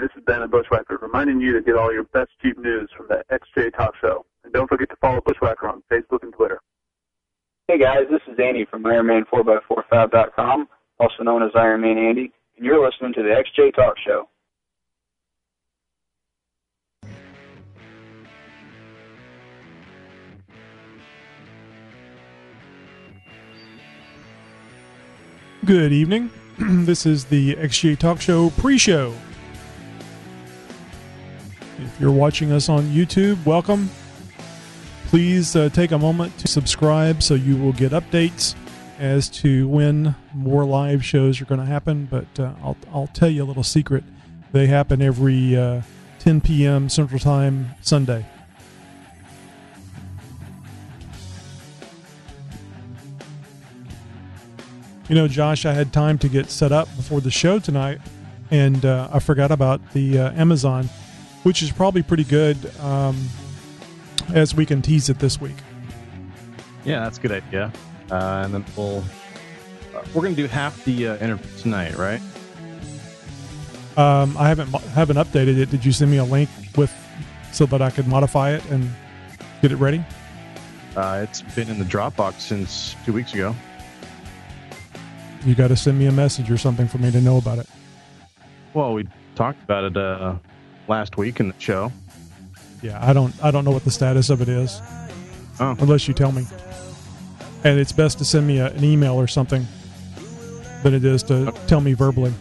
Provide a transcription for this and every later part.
this is Ben at Bushwhacker, reminding you to get all your best Jeep news from the XJ Talk Show. And don't forget to follow Bushwhacker on Facebook and Twitter. Hey guys, this is Andy from IronMan4x45.com, also known as Iron Man Andy, and you're listening to the XJ Talk Show. Good evening. This is the XJ Talk Show pre-show. If you're watching us on YouTube, welcome. Please take a moment to subscribe so you will get updates as to when more live shows are going to happen. But I'll tell you a little secret. They happen every 10 p.m. Central Time Sunday. You know, Josh, I had time to get set up before the show tonight, and I forgot about the Amazon, which is probably pretty good, as we can tease it this week. Yeah, that's a good idea. And then we're going to do half the interview tonight, right? I haven't updated it. Did you send me a link so that I could modify it and get it ready? It's been in the Dropbox since 2 weeks ago. You got to send me a message or something for me to know about it. Well, we talked about it last week in the show. Yeah, I don't know what the status of it is. Oh. Unless you tell me. And it's best to send me an email or something than it is to tell me verbally.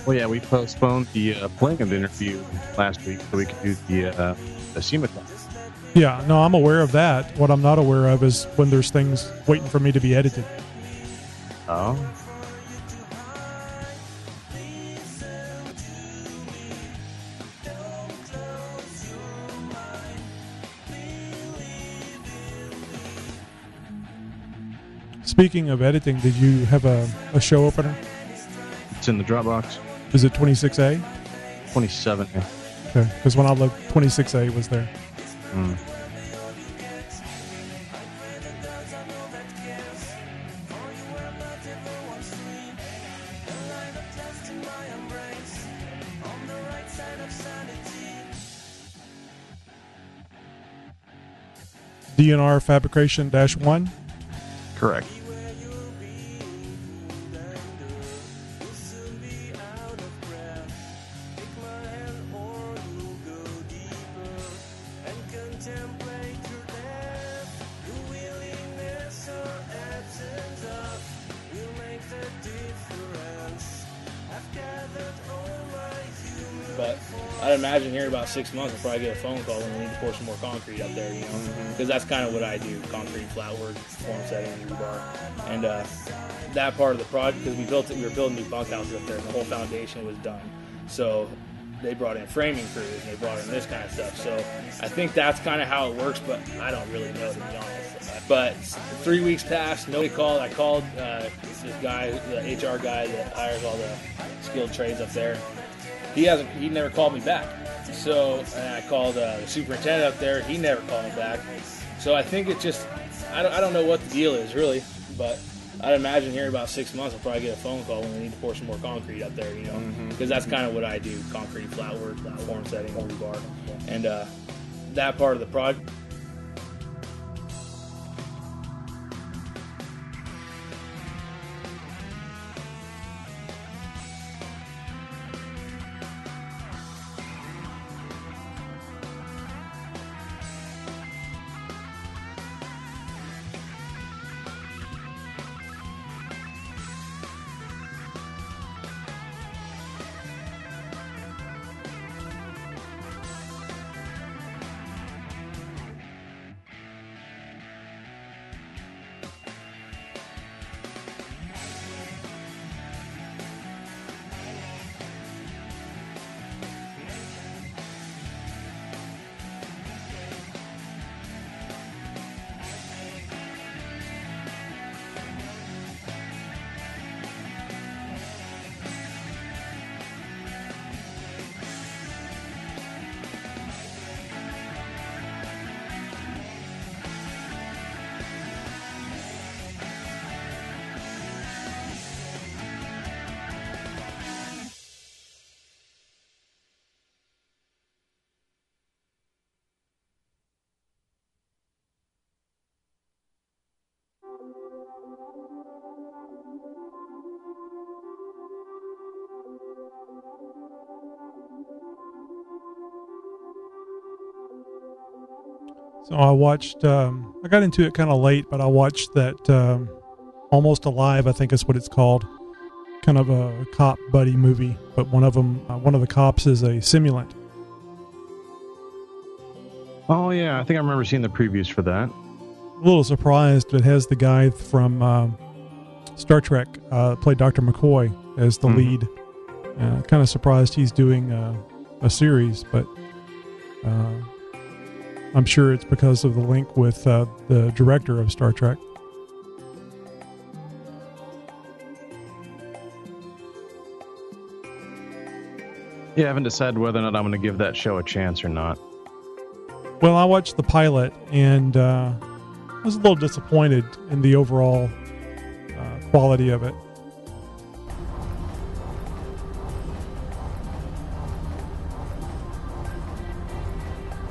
Well, yeah, we postponed the Blankham interview last week so we could do the SEMA talk. Yeah, no, I'm aware of that. What I'm not aware of is when there's things waiting for me to be edited. Oh. Speaking of editing, did you have a show opener? It's in the Dropbox. Is it 26A? 27A. Okay, because when I looked, 26A was there. Mm. DNR Fabrication -1? Correct. But I'd imagine here in about 6 months, I'll probably get a phone call when we need to pour some more concrete up there, you know, because that's kind of what I do: concrete, flat work, form setting, and rebar. And that part of the project, because we were building new bunkhouses up there, and the whole foundation was done. So they brought in framing crews, and they brought in this kind of stuff. So I think that's kind of how it works, but I don't really know, to be honest. But 3 weeks passed, nobody called. I called this guy, the HR guy that hires all the skilled trades up there. He never called me back. So, and I called the superintendent up there. He never called me back. So I think it just, I don't know what the deal is really, but I'd imagine here in about 6 months, I'll probably get a phone call when we need to pour some more concrete up there, you know, because that's kind of what I do: concrete, flat work, form setting, rebar, and that part of the project. So I watched, I got into it kind of late, but I watched that Almost Alive, I think is what it's called. Kind of a cop buddy movie, but one of the cops is a simulant. Oh, yeah. I think I remember seeing the previews for that. A little surprised. It has the guy from Star Trek, played Dr. McCoy, as the lead. Kind of surprised he's doing a series, but I'm sure it's because of the link with the director of Star Trek. Yeah, I haven't decided whether or not I'm going to give that show a chance or not. Well, I watched the pilot, and I was a little disappointed in the overall quality of it.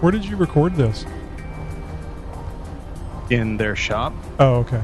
Where did you record this? In their shop? Oh, okay.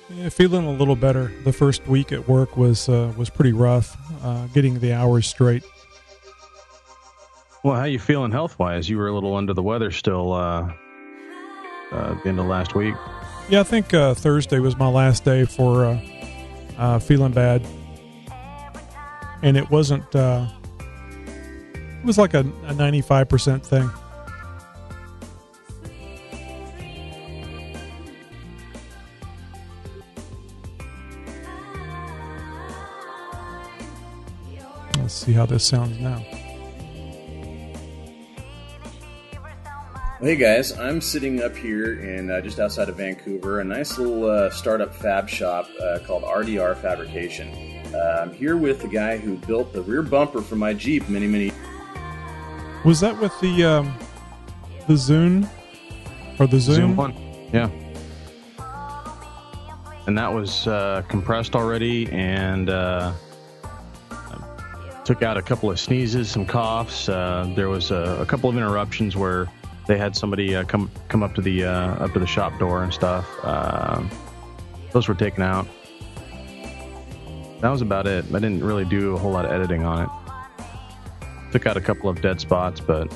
Yeah, feeling a little better. The first week at work was pretty rough, getting the hours straight. Well, how you feeling health-wise? You were a little under the weather still at the end of last week. Yeah, I think Thursday was my last day for feeling bad. And it wasn't, it was like a 95% thing. Let's see how this sounds now. Hey guys, I'm sitting up here in just outside of Vancouver, a nice little startup fab shop called RDR Fabrication. I'm here with the guy who built the rear bumper for my Jeep many. Was that with the Zune or the Zoom? Zoom one, yeah. And that was compressed already, and took out a couple of sneezes, some coughs. There was a couple of interruptions where they had somebody come up to the shop door and stuff. Those were taken out. That was about it. I didn't really do a whole lot of editing on it. Took out a couple of dead spots, but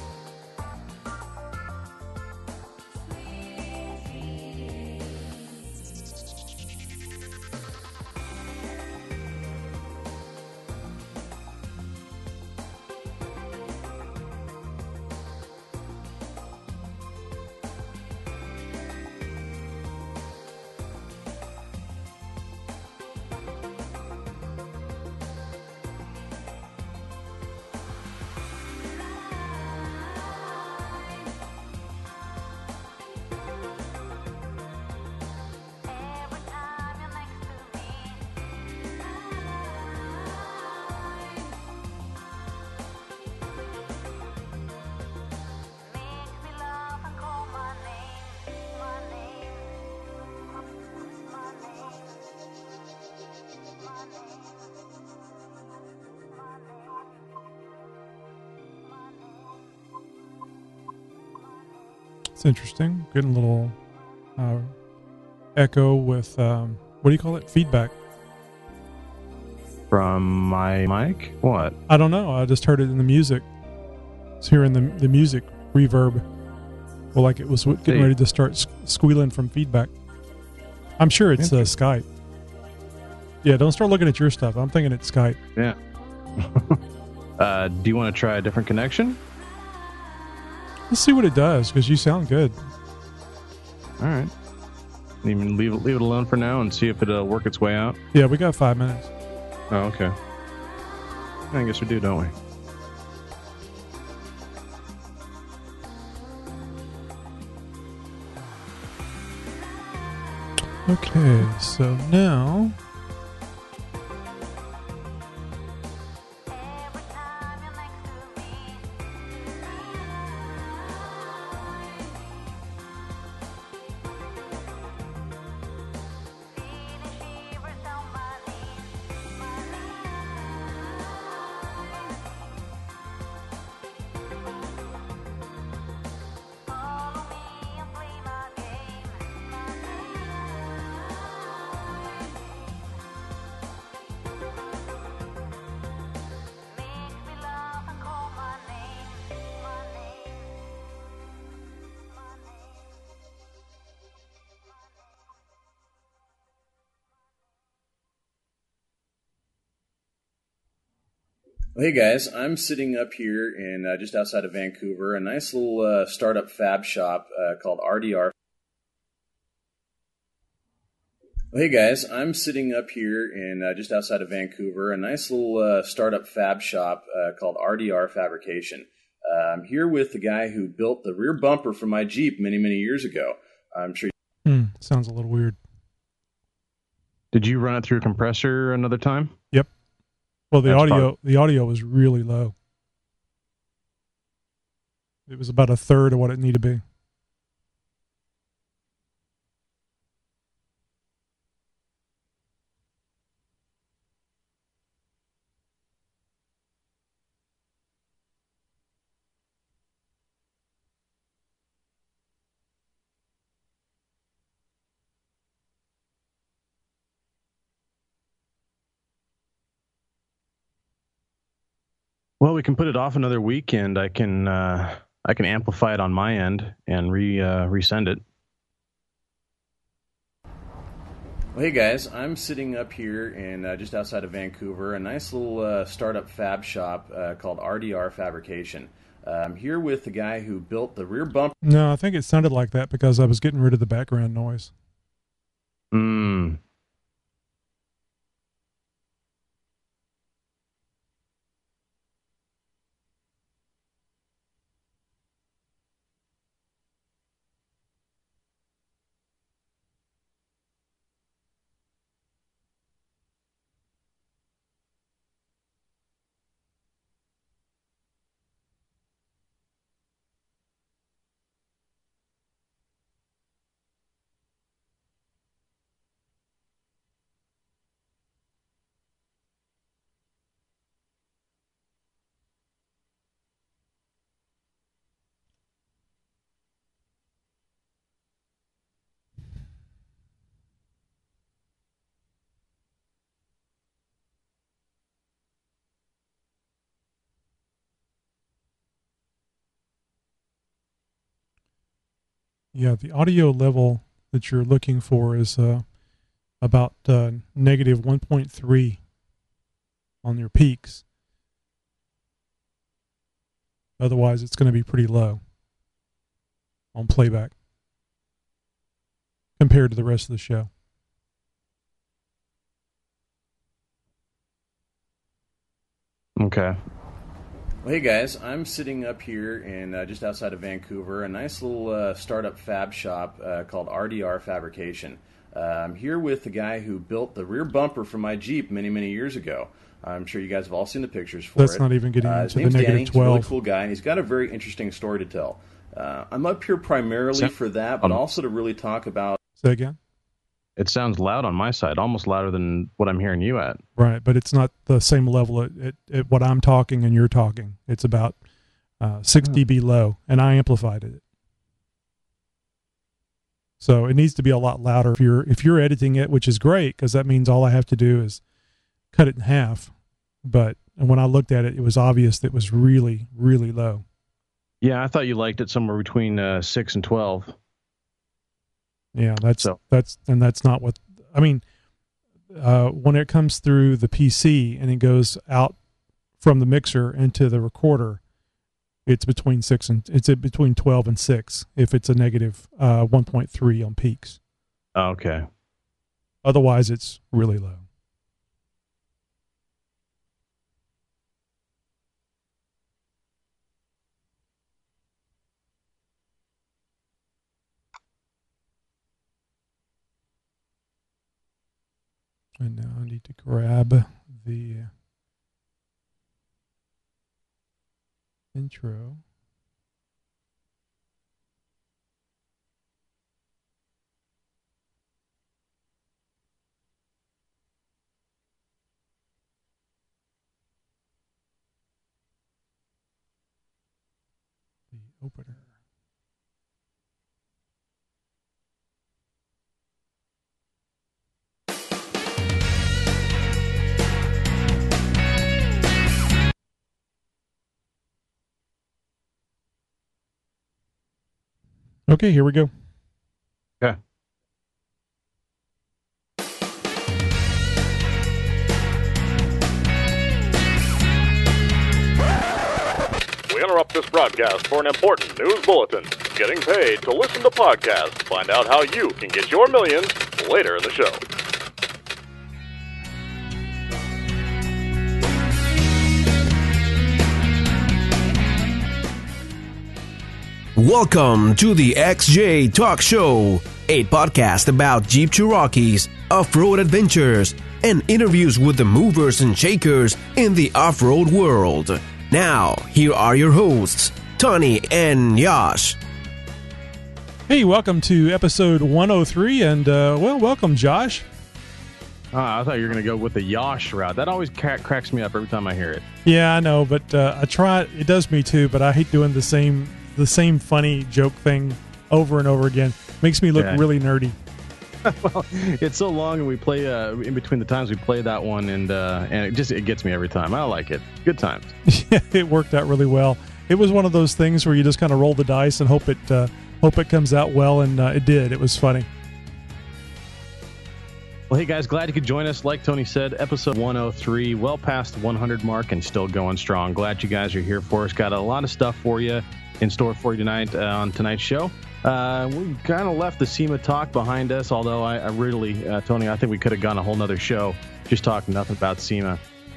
it's interesting. Getting a little echo with, what do you call it? Feedback. from my mic? What? I don't know. I just heard it in the music. It's hearing the music reverb. Well, like it was getting ready to start squealing from feedback. I'm sure it's Skype. Yeah, don't start looking at your stuff. I'm thinking it's Skype. Yeah. Do you want to try a different connection? Let's see what it does, because you sound good. All right. You can leave it alone for now and see if it'll work its way out. Yeah, we got 5 minutes. Oh, okay. I guess we do, don't we? Okay, so now Hey guys, I'm sitting up here in just outside of Vancouver, a nice little startup fab shop called RDR. Hey guys, I'm sitting up here in just outside of Vancouver, a nice little startup fab shop called RDR Fabrication. I'm here with the guy who built the rear bumper for my Jeep many, many years ago. I'm sure. sounds a little weird. Did you run it through a compressor another time? Yep. Well, the That's audio was really low. It was about a third of what it needed to be. Well, we can put it off another week, and I can amplify it on my end and resend it. Well, hey guys, I'm sitting up here in just outside of Vancouver, a nice little startup fab shop called RDR Fabrication. I'm here with the guy who built the rear bumper. No, I think it sounded like that because I was getting rid of the background noise. Yeah, the audio level that you're looking for is about negative 1.3 on your peaks. Otherwise, it's going to be pretty low on playback compared to the rest of the show. Okay. Well, hey guys, I'm sitting up here in just outside of Vancouver, a nice little startup fab shop called RDR Fabrication. I'm here with the guy who built the rear bumper for my Jeep many, many years ago. I'm sure you guys have all seen the pictures for it. That's not even getting into the negative negative 12. He's a really cool guy, and he's got a very interesting story to tell. I'm up here primarily for that, but also to really talk about... Say again? It sounds loud on my side, almost louder than what I'm hearing you at. Right, but it's not the same level at what I'm talking and you're talking. It's about 6 dB low, and I amplified it. So it needs to be a lot louder if you're editing it, which is great because that means all I have to do is cut it in half. But when I looked at it, it was obvious that it was really, really low. Yeah, I thought you liked it somewhere between 6 and 12. Yeah, that's not what I mean. When it comes through the PC and it goes out from the mixer into the recorder, it's between 12 and 6 if it's a negative 1.3 on peaks. Okay. Otherwise, it's really low. And now I need to grab the intro. The opener. Okay, here we go. Okay. We interrupt this broadcast for an important news bulletin. Getting paid to listen to podcasts. Find out how you can get your millions later in the show. Welcome to the XJ Talk Show, a podcast about Jeep Cherokees, off-road adventures, and interviews with the movers and shakers in the off-road world. Now, here are your hosts, Tony and Yash. Hey, welcome to episode 103, and welcome, Josh. I thought you were going to go with the Yosh route. That always cracks me up every time I hear it. Yeah, I know, but I try. It does me too, but I hate doing the same funny joke thing over and over again. Makes me look really nerdy. Well, it's so long, and we play in between the times we play that one, and it gets me every time. I like it. Good times. Yeah, it worked out really well. It was one of those things where you just kind of roll the dice and hope it comes out well, and it did. It was funny. Well, hey guys, glad you could join us. Like Tony said, episode 103, well past the 100 mark and still going strong. Glad you guys are here for us. Got a lot of stuff for you in store for you tonight on tonight's show. We kind of left the SEMA talk behind us, although I really, Tony, I think we could have gone a whole nother show just talking nothing about SEMA.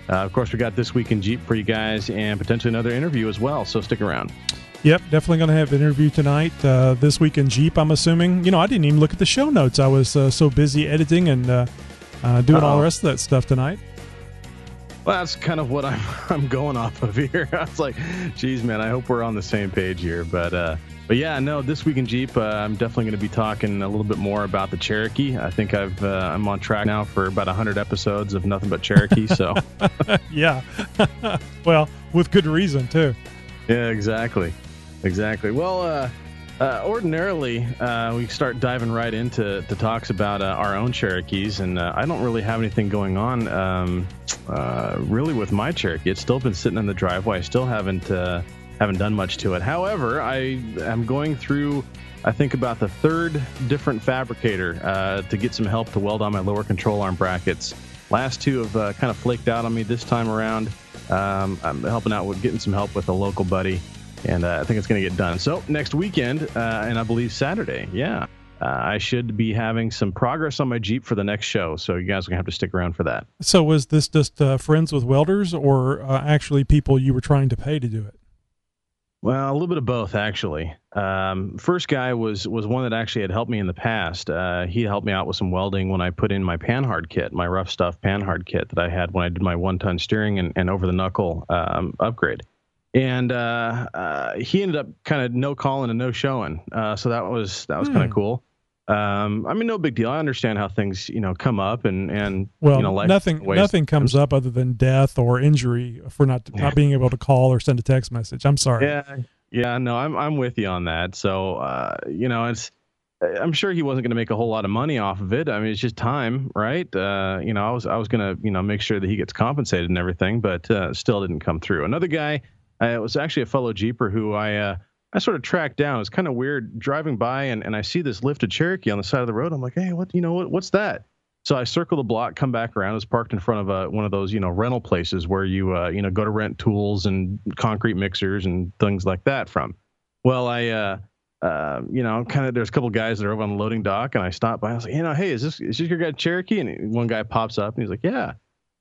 Of course, we got This Week in Jeep for you guys and potentially another interview as well, so stick around. Yep, definitely going to have an interview tonight. This Week in Jeep, I'm assuming. You know, I didn't even look at the show notes. I was so busy editing and doing all the rest of that stuff tonight. Well, that's kind of what I'm going off of here. I was like, geez, man, I hope we're on the same page here. But yeah, no, This Week in Jeep, I'm definitely going to be talking a little bit more about the Cherokee. I think I'm on track now for about 100 episodes of nothing but Cherokee. So yeah, well, with good reason too. Yeah, exactly. Well, ordinarily, we start diving right into talks about our own Cherokees, and I don't really have anything going on really with my Cherokee. It's still been sitting in the driveway. I still haven't done much to it. However, I am going through, I think, about the third different fabricator to get some help to weld on my lower control arm brackets. Last two have kind of flaked out on me this time around. I'm helping out with getting some help with a local buddy. And I think it's going to get done. So next weekend, and I believe Saturday, I should be having some progress on my Jeep for the next show. So you guys are going to have to stick around for that. So was this just friends with welders or actually people you were trying to pay to do it? Well, a little bit of both, actually. First guy was one that actually had helped me in the past. He helped me out with some welding when I put in my Panhard kit, my rough stuff Panhard kit that I had when I did my 1-ton steering and over-the-knuckle upgrade. And he ended up kind of no calling and no showing. So that was kind of cool. I mean, no big deal. I understand how things, come up and life nothing comes up other than death or injury for not being able to call or send a text message. I'm sorry. Yeah, no, I'm with you on that. So, I'm sure he wasn't going to make a whole lot of money off of it. I mean, it's just time, right? I was going to, make sure that he gets compensated and everything, but still didn't come through. Another guy, it was actually a fellow Jeeper who I sort of tracked down. It was kind of weird driving by and I see this lifted Cherokee on the side of the road. I'm like, hey, what's that? So I circle the block, come back around. It was parked in front of one of those, rental places where you, go to rent tools and concrete mixers and things like that from. Well, I, there's a couple guys that are over on the loading dock and I stopped by. I was like, hey, is this your guy Cherokee? And one guy pops up and he's like, yeah.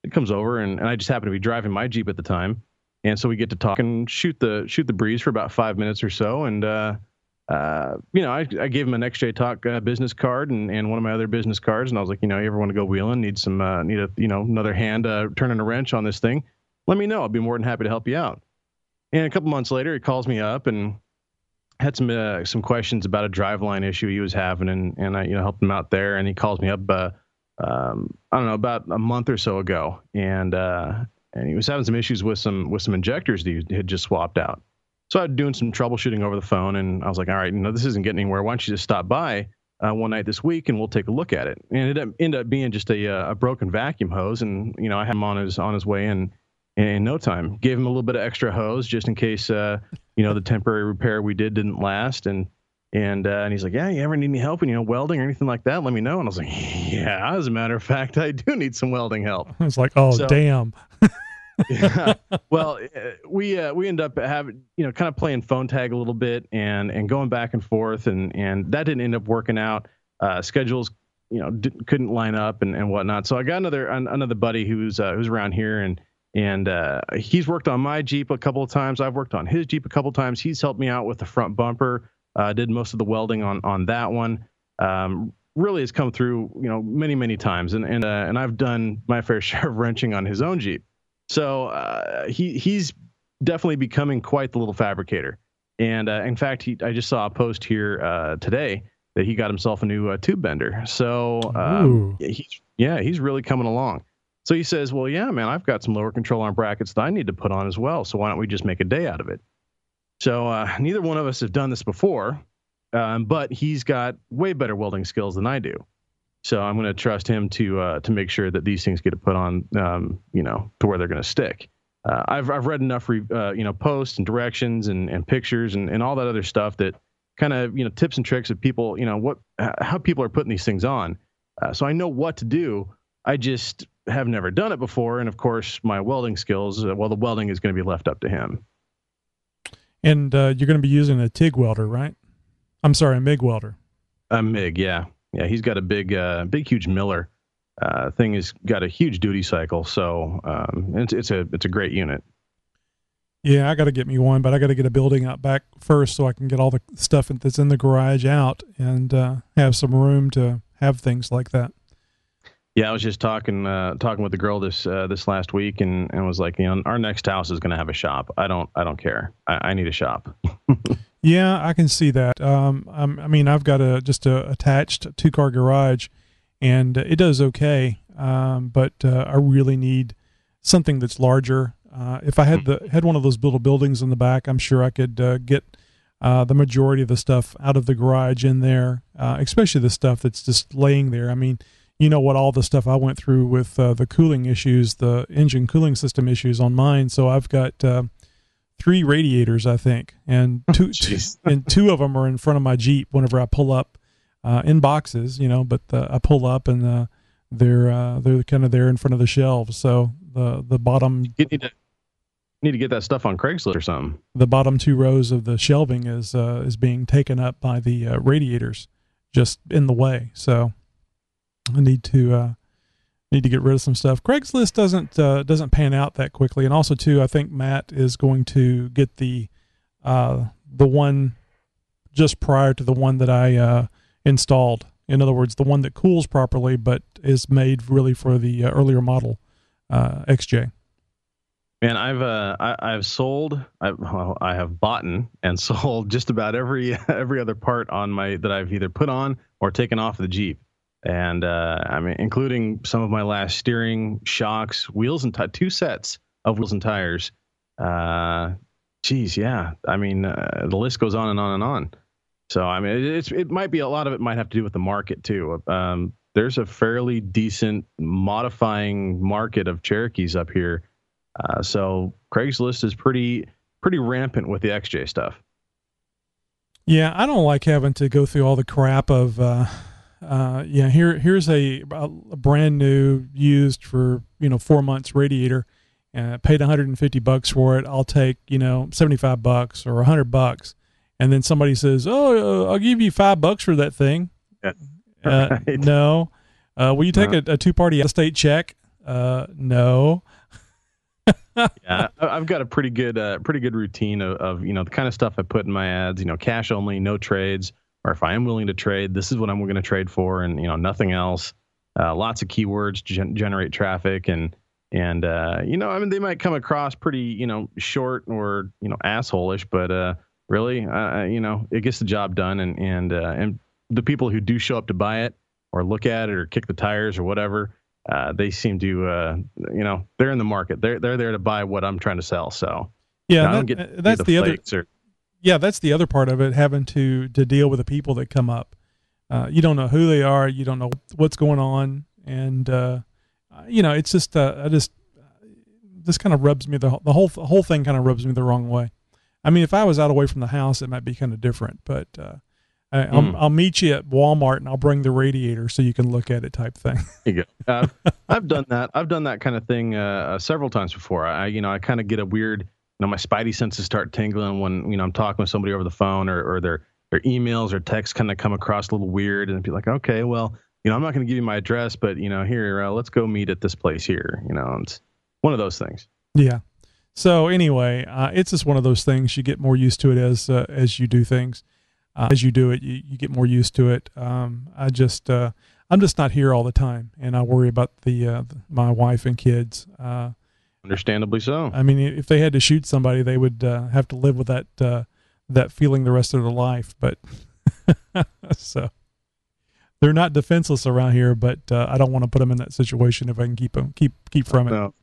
It comes over and I just happened to be driving my Jeep at the time. And so we get to talk and shoot the breeze for about 5 minutes or so. And I gave him an XJ Talk business card and one of my other business cards, and I was like, you ever want to go wheeling? Need another hand turning a wrench on this thing? Let me know. I'll be more than happy to help you out. And a couple months later, he calls me up and had some questions about a driveline issue he was having, and I helped him out there. And he calls me up, I don't know, about a month or so ago, and he was having some issues with some injectors that he had just swapped out. So I was doing some troubleshooting over the phone, and I was like, all right, this isn't getting anywhere. Why don't you just stop by one night this week, and we'll take a look at it. And it ended up being just a broken vacuum hose, and I had him on his way in no time. Gave him a little bit of extra hose just in case the temporary repair we didn't last. And he's like, yeah, you ever need any help in welding or anything like that? Let me know. And I was like, yeah, as a matter of fact, I do need some welding help. I was like, oh, damn. Yeah. Well, we end up having kind of playing phone tag a little bit and going back and forth, and that didn't end up working out. Schedules couldn't line up and whatnot. So I got another buddy who's around here, and he's worked on my Jeep a couple of times. I've worked on his Jeep a couple of times. He's helped me out with the front bumper. Did most of the welding on that one. Really has come through many times, and I've done my fair share of wrenching on his own Jeep. So he's definitely becoming quite the little fabricator. And in fact, I just saw a post here today that he got himself a new tube bender. So he's really coming along. So he says, well, yeah, man, I've got some lower control arm brackets that I need to put on as well. So why don't we just make a day out of it? So neither one of us have done this before, but he's got way better welding skills than I do. So I'm going to trust him to make sure that these things get put on, to where they're going to stick. I've read enough, posts and directions and pictures and all that other stuff that kind of, tips and tricks of people, how people are putting these things on. So I know what to do. I just have never done it before. And of course, my welding skills, the welding is going to be left up to him. And you're going to be using a TIG welder, right? I'm sorry, a MIG welder. A MIG, yeah. Yeah, he's got a big, huge Miller. Thing has got a huge duty cycle, so it's a great unit. Yeah, I got to get me one, but I got to get a building out back first so I can get all the stuff that's in the garage out and have some room to have things like that. Yeah, I was just talking with the girl this last week, and was like, our next house is going to have a shop. I don't care. I need a shop. Yeah, I can see that. I mean, I've got a attached 2-car garage, and it does okay. But I really need something that's larger. If I had one of those little buildings in the back, I'm sure I could get the majority of the stuff out of the garage in there, especially the stuff that's just laying there. I mean, all the stuff I went through with the cooling issues, the engine cooling system issues on mine. So I've got 3 radiators, I think, and two of them are in front of my Jeep whenever I pull up in boxes, but I pull up and they're kind of there in front of the shelves. So the bottom, you need to get that stuff on Craigslist or something. The bottom 2 rows of the shelving is being taken up by the radiators, just in the way. So I need to get rid of some stuff. Craigslist doesn't pan out that quickly, and also too, I think Matt is going to get the one just prior to the one that I installed. In other words, the one that cools properly, but is made really for the earlier model XJ. Man, I have bought and sold just about every other part that I've either put on or taken off the Jeep. And I mean, including some of my last steering, shocks, wheels, and 2 sets of wheels and tires. Yeah. I mean, the list goes on and on and on. So I mean, it might be a lot of it might have to do with the market too. There's a fairly decent modifying market of Cherokees up here. So Craigslist is pretty rampant with the XJ stuff. Yeah, I don't like having to go through all the crap of. Here's a brand new used for 4 months radiator, paid $150 for it. I'll take $75 or $100, and then somebody says, "Oh, I'll give you $5 for that thing." Yeah. Right. No. Will you take a 2-party out-of-state check? No. Yeah, I've got a pretty good routine of the kind of stuff I put in my ads. Cash only, no trades, or if I am willing to trade, this is what I'm going to trade for, and nothing else. Lots of keywords generate traffic, and I mean, they might come across pretty short or asshole-ish, but really, it gets the job done, and the people who do show up to buy it or look at it or kick the tires or whatever. They seem to, they're in the market. They're there to buy what I'm trying to sell. So yeah, I don't get that's the other. Yeah, that's the other part of it. Having to deal with the people that come up. You don't know who they are. You don't know what's going on, and it's just this kind of rubs me the whole thing kind of rubs me the wrong way. I mean, if I was out away from the house, it might be kind of different, but. I'll meet you at Walmart and I'll bring the radiator so you can look at it, type thing. There you go. I've done that. I've done that kind of thing several times before. I kind of get a weird, my spidey senses start tingling when I'm talking with somebody over the phone, or their emails or texts kind of come across a little weird, and be like, okay, well, I'm not going to give you my address, but here, let's go meet at this place here. It's one of those things. Yeah. So anyway, it's just one of those things. You get more used to it as you do things. As you do it, you get more used to it. I'm just not here all the time, and I worry about my wife and kids. Understandably so. I mean, if they had to shoot somebody, they would have to live with that feeling the rest of their life. But so they're not defenseless around here. But I don't want to put them in that situation if I can keep from it. No. Of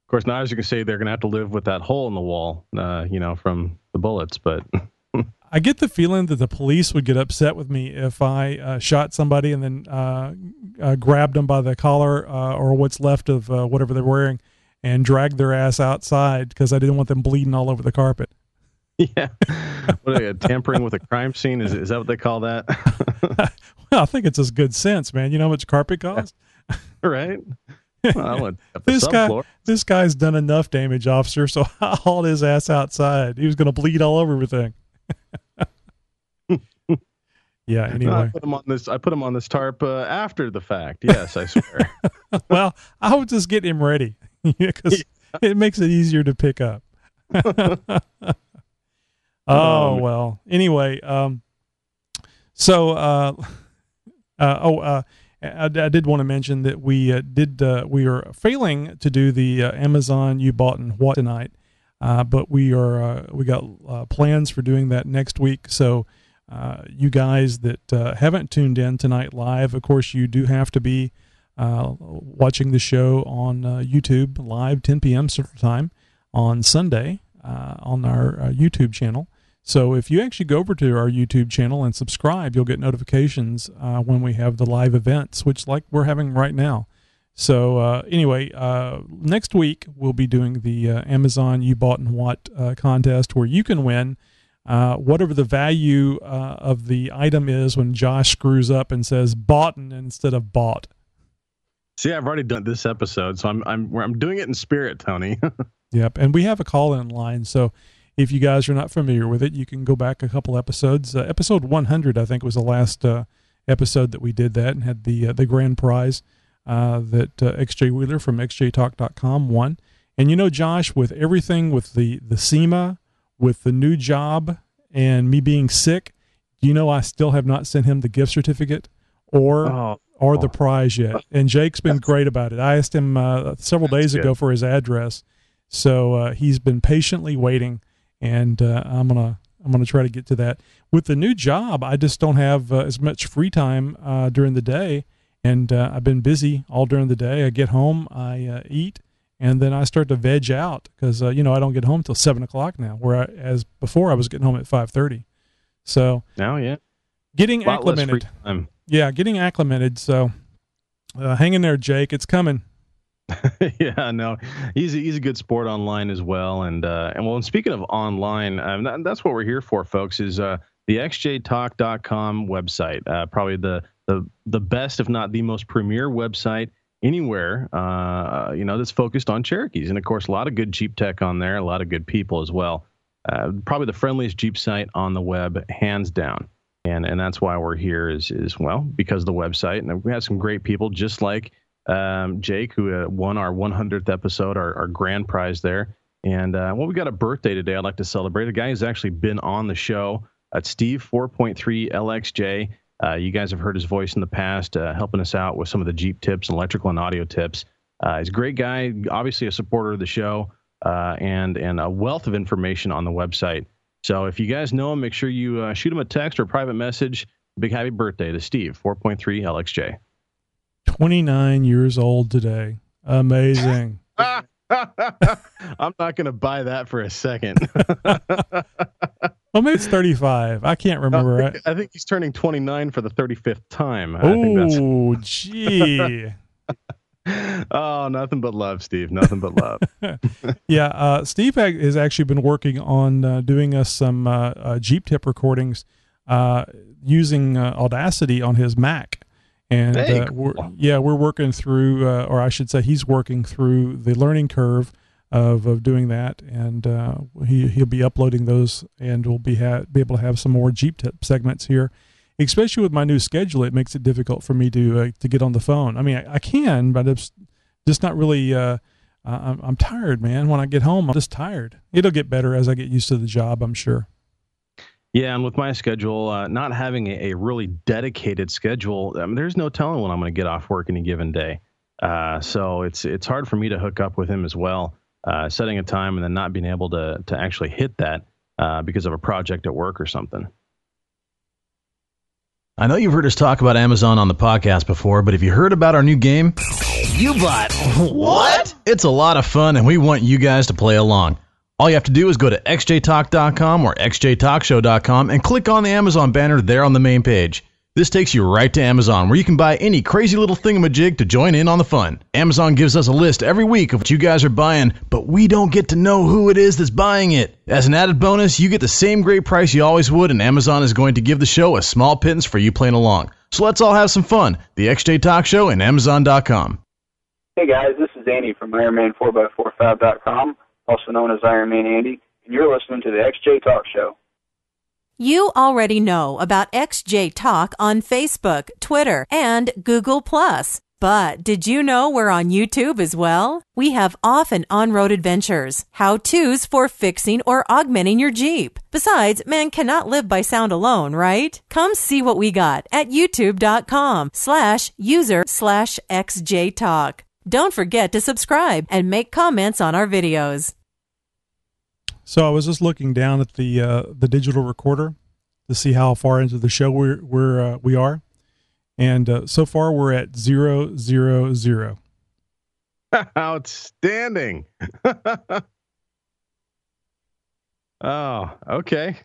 course, now as you can say, they're going to have to live with that hole in the wall, from the bullets, but. I get the feeling that the police would get upset with me if I shot somebody and then grabbed them by the collar or what's left of whatever they're wearing and dragged their ass outside because I didn't want them bleeding all over the carpet. Yeah. What are they, tampering with a crime scene? Is that what they call that? Well, I think it's just good sense, man. You know how much carpet costs? Right. Well, this guy's done enough damage, officer, so I hauled his ass outside. He was going to bleed all over everything. Yeah. Anyway, I put him on this tarp after the fact. Yes, I swear. Well, I was just getting him ready because it makes it easier to pick up. Well. Anyway, I did want to mention that we are failing to do the Amazon You Bought and What tonight. But we got plans for doing that next week. So you guys that haven't tuned in tonight live, of course, you do have to be watching the show on YouTube live 10 p.m. Central Time on Sunday on our YouTube channel. So if you actually go over to our YouTube channel and subscribe, you'll get notifications when we have the live events, which like we're having right now. So anyway, next week we'll be doing the Amazon You Bought and What contest, where you can win whatever the value of the item is when Josh screws up and says boughten instead of bought. See, I've already done this episode, so I'm doing it in spirit, Tony. Yep, and we have a call-in line, so if you guys are not familiar with it, you can go back a couple episodes. Episode 100, I think, was the last episode that we did that and had the grand prize. That XJ Wheeler from xjtalk.com won. And Josh, with everything, with the SEMA, with the new job, and me being sick, I still have not sent him the gift certificate or the prize yet. And Jake's been great about it. I asked him several days ago for his address, so he's been patiently waiting, and I'm gonna try to get to that. With the new job, I just don't have as much free time during the day. And I've been busy all during the day. I get home, I eat, and then I start to veg out because, I don't get home till 7 o'clock now, whereas before I was getting home at 5:30. So now, getting acclimated. Yeah, getting acclimated. So hang in there, Jake. It's coming. Yeah, no, he's a good sport online as well. And speaking of online, that's what we're here for, folks, is the xjtalk.com website. Probably the best, if not the most premier website anywhere, that's focused on Cherokees. And of course, a lot of good Jeep tech on there, a lot of good people as well. Probably the friendliest Jeep site on the web, hands down. And that's why we're here is because of the website. And we have some great people, just like Jake, who won our 100th episode, our grand prize there. And we got a birthday today I'd like to celebrate. A guy who's actually been on the show. Steve 4.3-LXJ. You guys have heard his voice in the past, helping us out with some of the Jeep tips and electrical and audio tips. He's a great guy, obviously a supporter of the show, and a wealth of information on the website. So if you guys know him, make sure you shoot him a text or a private message. Big happy birthday to Steve 4.3-LXJ. 29 years old today. Amazing. I'm not going to buy that for a second. Well, maybe it's 35. I can't remember. I think he's turning 29 for the 35th time. Oh, gee. Oh, nothing but love, Steve. Nothing but love. Yeah, Steve has actually been working on doing us some Jeep tip recordings using Audacity on his Mac. And cool. we're working through, or I should say he's working through the learning curve of doing that. And he'll be uploading those, and we'll be able to have some more Jeep tip segments here. Especially with my new schedule, it makes it difficult for me to get on the phone. I mean, I can, but it's just not really. I'm tired, man. When I get home, I'm just tired. It'll get better as I get used to the job, I'm sure. Yeah, and with my schedule, not having a really dedicated schedule, there's no telling when I'm going to get off work any given day. So it's hard for me to hook up with him as well. Setting a time and then not being able to actually hit that because of a project at work or something. I know you've heard us talk about Amazon on the podcast before, but have you heard about our new game? You bought what? It's a lot of fun, and we want you guys to play along. All you have to do is go to xjtalk.com or xjtalkshow.com and click on the Amazon banner there on the main page. This takes you right to Amazon, where you can buy any crazy little thingamajig to join in on the fun. Amazon gives us a list every week of what you guys are buying, but we don't get to know who it is that's buying it. As an added bonus, you get the same great price you always would, and Amazon is going to give the show a small pittance for you playing along. So let's all have some fun. The XJ Talk Show and Amazon.com. Hey guys, this is Andy from IronMan4x45.com, also known as Iron Man Andy, and you're listening to the XJ Talk Show. You already know about XJ Talk on Facebook, Twitter, and Google+. But did you know we're on YouTube as well? We have off and on-road adventures, how-tos for fixing or augmenting your Jeep. Besides, man cannot live by sound alone, right? Come see what we got at youtube.com/user/XJTalk. Don't forget to subscribe and make comments on our videos. So I was just looking down at the digital recorder to see how far into the show we are, and so far we're at 000. Outstanding. Oh, okay.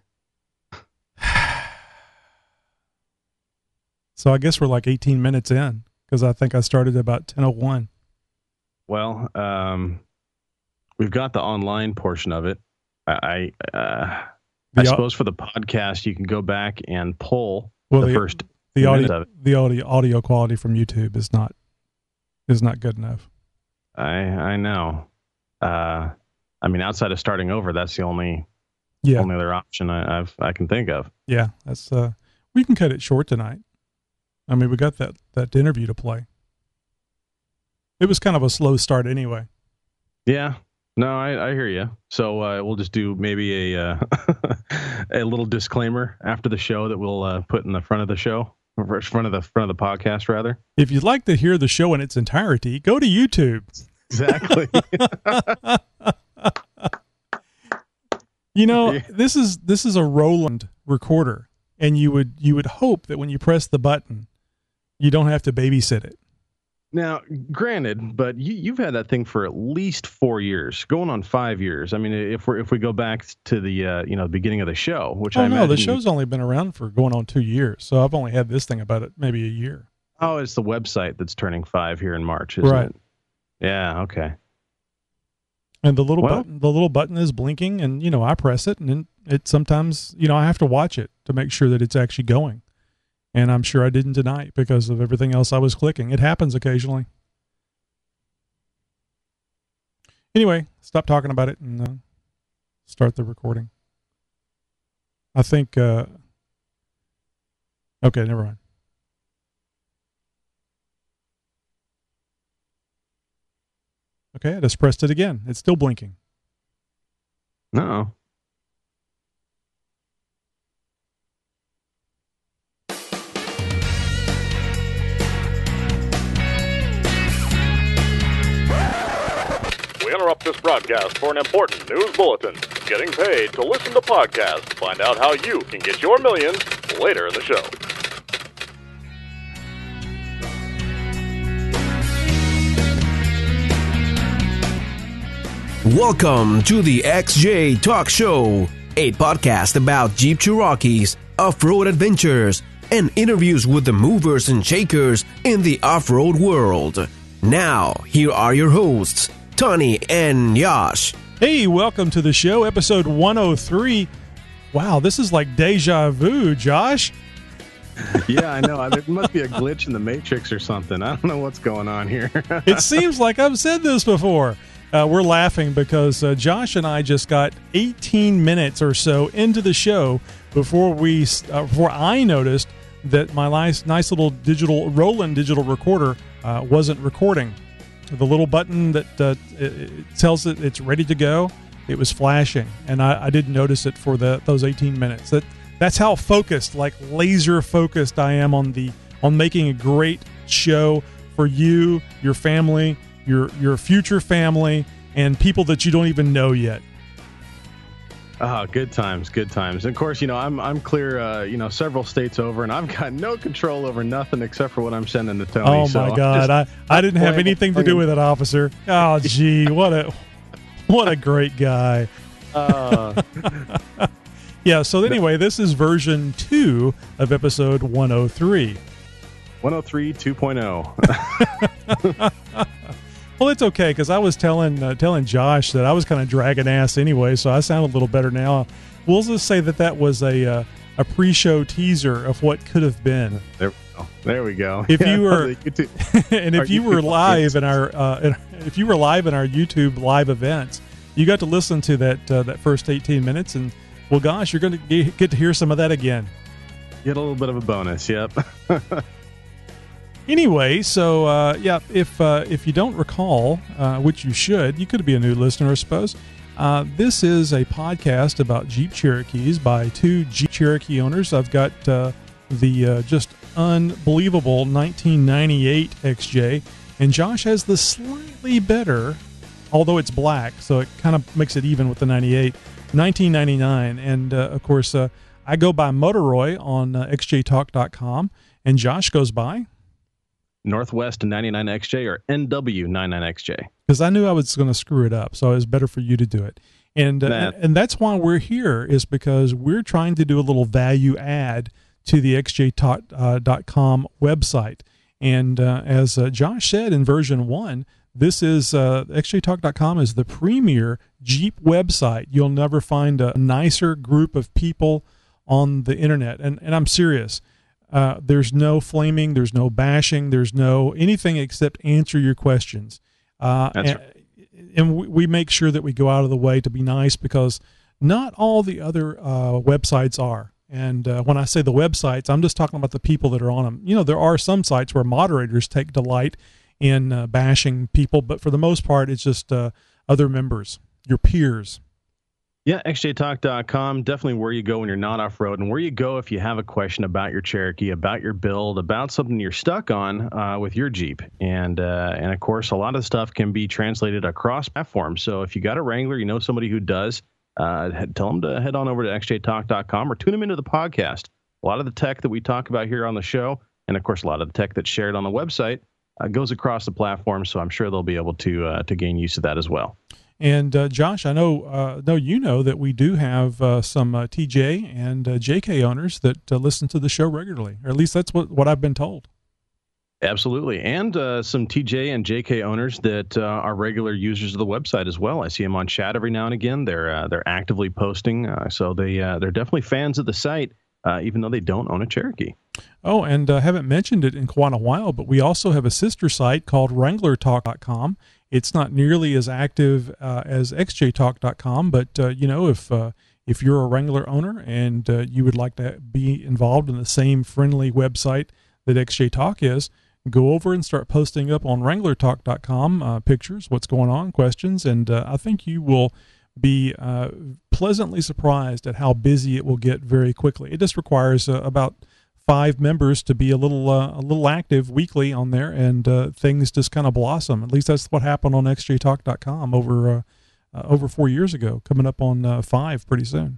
So I guess we're like 18 minutes in, because I think I started about 10:01. Well, we've got the online portion of it. I suppose for the podcast, you can go back and pull the first minute of it. The audio quality from YouTube is not good enough. I know. I mean, outside of starting over, that's the only other option I can think of. Yeah, that's we can cut it short tonight. I mean, we got that interview to play. It was kind of a slow start anyway. Yeah. No, I hear you. So we'll just do maybe a a little disclaimer after the show that we'll put in the front of the show, front of the podcast rather. If you'd like to hear the show in its entirety, go to YouTube. Exactly. You know, this is a Roland recorder, and you would hope that when you press the button, you don't have to babysit it. Now, granted, but you've had that thing for at least 4 years, going on 5 years. I mean, if we go back to the beginning of the show, which the show's only been around for going on 2 years, so I've only had this thing about it maybe a year. Oh, it's the website that's turning 5 here in March, isn't it? Yeah. Okay. And the little button is blinking, and I press it, and it sometimes I have to watch it to make sure that it's actually going. And I'm sure I didn't tonight because of everything else I was clicking. It happens occasionally. Anyway, stop talking about it and start the recording. I think, okay, never mind. Okay, I just pressed it again. It's still blinking. No. We interrupt this broadcast for an important news bulletin. Getting paid to listen to podcasts. Find out how you can get your millions later in the show. Welcome to the XJ Talk Show, a podcast about Jeep Cherokees, off-road adventures, and interviews with the movers and shakers in the off-road world. Now, here are your hosts, Tony and Yash. Hey, welcome to the show, episode 103. Wow, this is like deja vu, Josh. Yeah, I know. There must be a glitch in the Matrix or something. I don't know what's going on here. It seems like I've said this before. We're laughing because Josh and I just got 18 minutes or so into the show before I noticed that my nice little Roland digital recorder wasn't recording. The little button that it tells it it's ready to go, it was flashing, and I didn't notice it for those 18 minutes. That's how focused, like laser focused, I am on making a great show for you, your family, your future family, and people that you don't even know yet. Oh, good times. And of course, I'm clear, several states over, and I've got no control over nothing except for what I'm sending to Tony. Oh my God, I didn't have anything to do with it, officer. Oh, gee, what a great guy. Yeah. So anyway, this is version 2 of episode 103. 103 2.0. Well, it's okay because I was telling Josh that I was kind of dragging ass anyway, so I sound a little better now. We'll just say that was a pre-show teaser of what could have been. There we go. If you were, and if you were live in our YouTube live events, you got to listen to that first 18 minutes, and well, gosh, you're going to get to hear some of that again. Get a little bit of a bonus. Yep. Anyway, so if you don't recall, which you should, you could be a new listener, I suppose. This is a podcast about Jeep Cherokees by 2 Jeep Cherokee owners. I've got the just unbelievable 1998 XJ, and Josh has the slightly better, although it's black, so it kind of makes it even with the 98, 1999. And of course, I go by Motoroy on xjtalk.com, and Josh goes by Northwest 99XJ or NW99XJ. Because I knew I was going to screw it up, so it was better for you to do it. And that's why we're here, is because we're trying to do a little value add to the xjtalk.com website. And as Josh said in version 1, this is xjtalk.com is the premier Jeep website. You'll never find a nicer group of people on the internet. And I'm serious. There's no flaming, there's no bashing, there's no anything except answer your questions. Right. And we make sure that we go out of the way to be nice, because not all the other websites are. And when I say the websites, I'm just talking about the people that are on them. You know, there are some sites where moderators take delight in bashing people, but for the most part, it's just other members, your peers. Yeah, xjtalk.com, definitely where you go when you're not off-road, and where you go if you have a question about your Cherokee, about your build, about something you're stuck on with your Jeep. And of course, a lot of stuff can be translated across platforms. So if you got a Wrangler, you know somebody who does, tell them to head on over to xjtalk.com or tune them into the podcast. A lot of the tech that we talk about here on the show, and of course, a lot of the tech that's shared on the website, goes across the platform, so I'm sure they'll be able to gain use of that as well. And Josh, I know you know that we do have some TJ and JK owners that listen to the show regularly, or at least that's what I've been told. Absolutely, and some TJ and JK owners that are regular users of the website as well. I see them on chat every now and again. They're actively posting, so they're definitely fans of the site, even though they don't own a Cherokee. Oh, and I haven't mentioned it in quite a while, but we also have a sister site called WranglerTalk.com. It's not nearly as active as xjtalk.com, but if you're a Wrangler owner and you would like to be involved in the same friendly website that XJ Talk is, go over and start posting up on WranglerTalk.com pictures, what's going on, questions, and I think you will be pleasantly surprised at how busy it will get very quickly. It just requires about 5 members to be a little active weekly on there, and things just kind of blossom. At least that's what happened on xjtalk.com over 4 years ago, coming up on 5 pretty soon.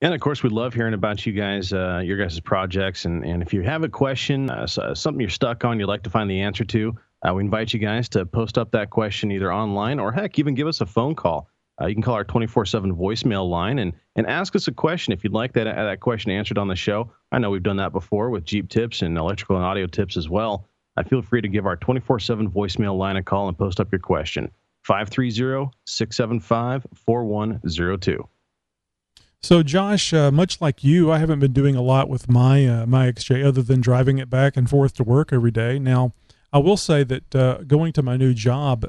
And of course, we love hearing about you guys, your guys' projects. And if you have a question, something you're stuck on, you'd like to find the answer to, we invite you guys to post up that question either online or, heck, even give us a phone call. You can call our 24/7 voicemail line and ask us a question if you'd like that question answered on the show. I know we've done that before with Jeep tips and electrical and audio tips as well. Feel free to give our 24/7 voicemail line a call and post up your question. 530-675-4102. So, Josh, much like you, I haven't been doing a lot with my my XJ other than driving it back and forth to work every day. Now, I will say that going to my new job,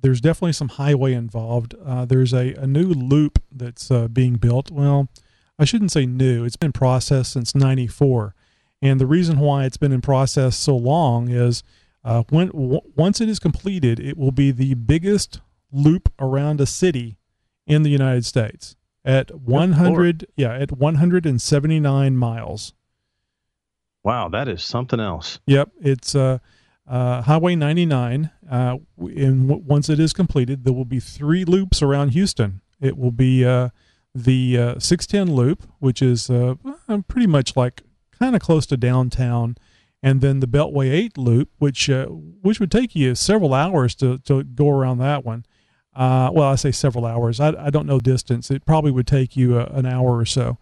there's definitely some highway involved. There's a new loop that's being built. Well, I shouldn't say new. It's been in process since '94, and the reason why it's been in process so long is once it is completed, it will be the biggest loop around a city in the United States at 179 miles. Wow, that is something else. Yep, it's Highway 99. And once it is completed, there will be 3 loops around Houston. It will be the 610 loop, which is pretty much like kind of close to downtown, and then the Beltway 8 loop, which would take you several hours to go around that one. Well, I say several hours. I don't know distance. It probably would take you an hour or so.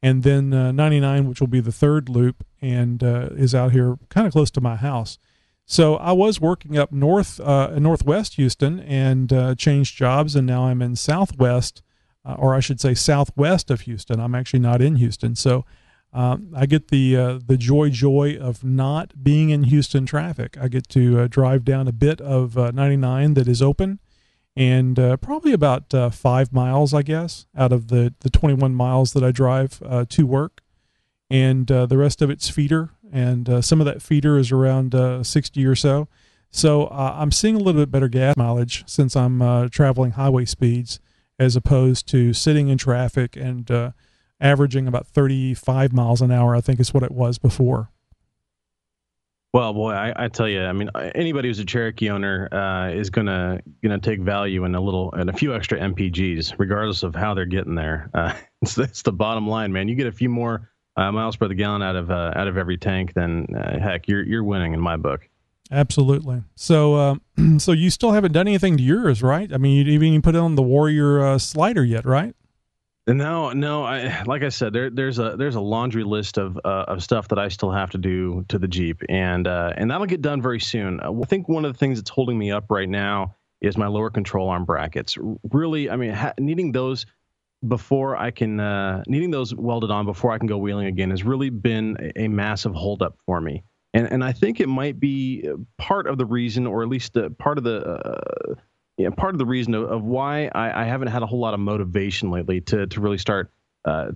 And then 99, which will be the 3rd loop, and is out here kind of close to my house. So I was working up northwest Houston and changed jobs, and now I'm in southwest, or I should say southwest of Houston. I'm actually not in Houston. So I get the joy of not being in Houston traffic. I get to drive down a bit of 99 that is open, and probably about 5 miles, I guess, out of the 21 miles that I drive to work. And the rest of it's feeder, and some of that feeder is around 60 or so. So I'm seeing a little bit better gas mileage since I'm traveling highway speeds as opposed to sitting in traffic and averaging about 35 miles an hour, I think is what it was before. Well, boy, I tell you, I mean, anybody who's a Cherokee owner is gonna take value in a few extra MPGs, regardless of how they're getting there. It's the bottom line, man. You get a few more miles per the gallon out of every tank, then heck, you're winning in my book. Absolutely. So so you still haven't done anything to yours, right? I mean, you didn't even put on the Warrior slider yet, right? No. Like I said, there's a laundry list of stuff that I still have to do to the Jeep, and that'll get done very soon. I think one of the things that's holding me up right now is my lower control arm brackets. Really, I mean, needing those welded on before I can go wheeling again has really been a massive holdup for me. And I think it might be part of the reason, or at least part of the reason of why I haven't had a whole lot of motivation lately to really start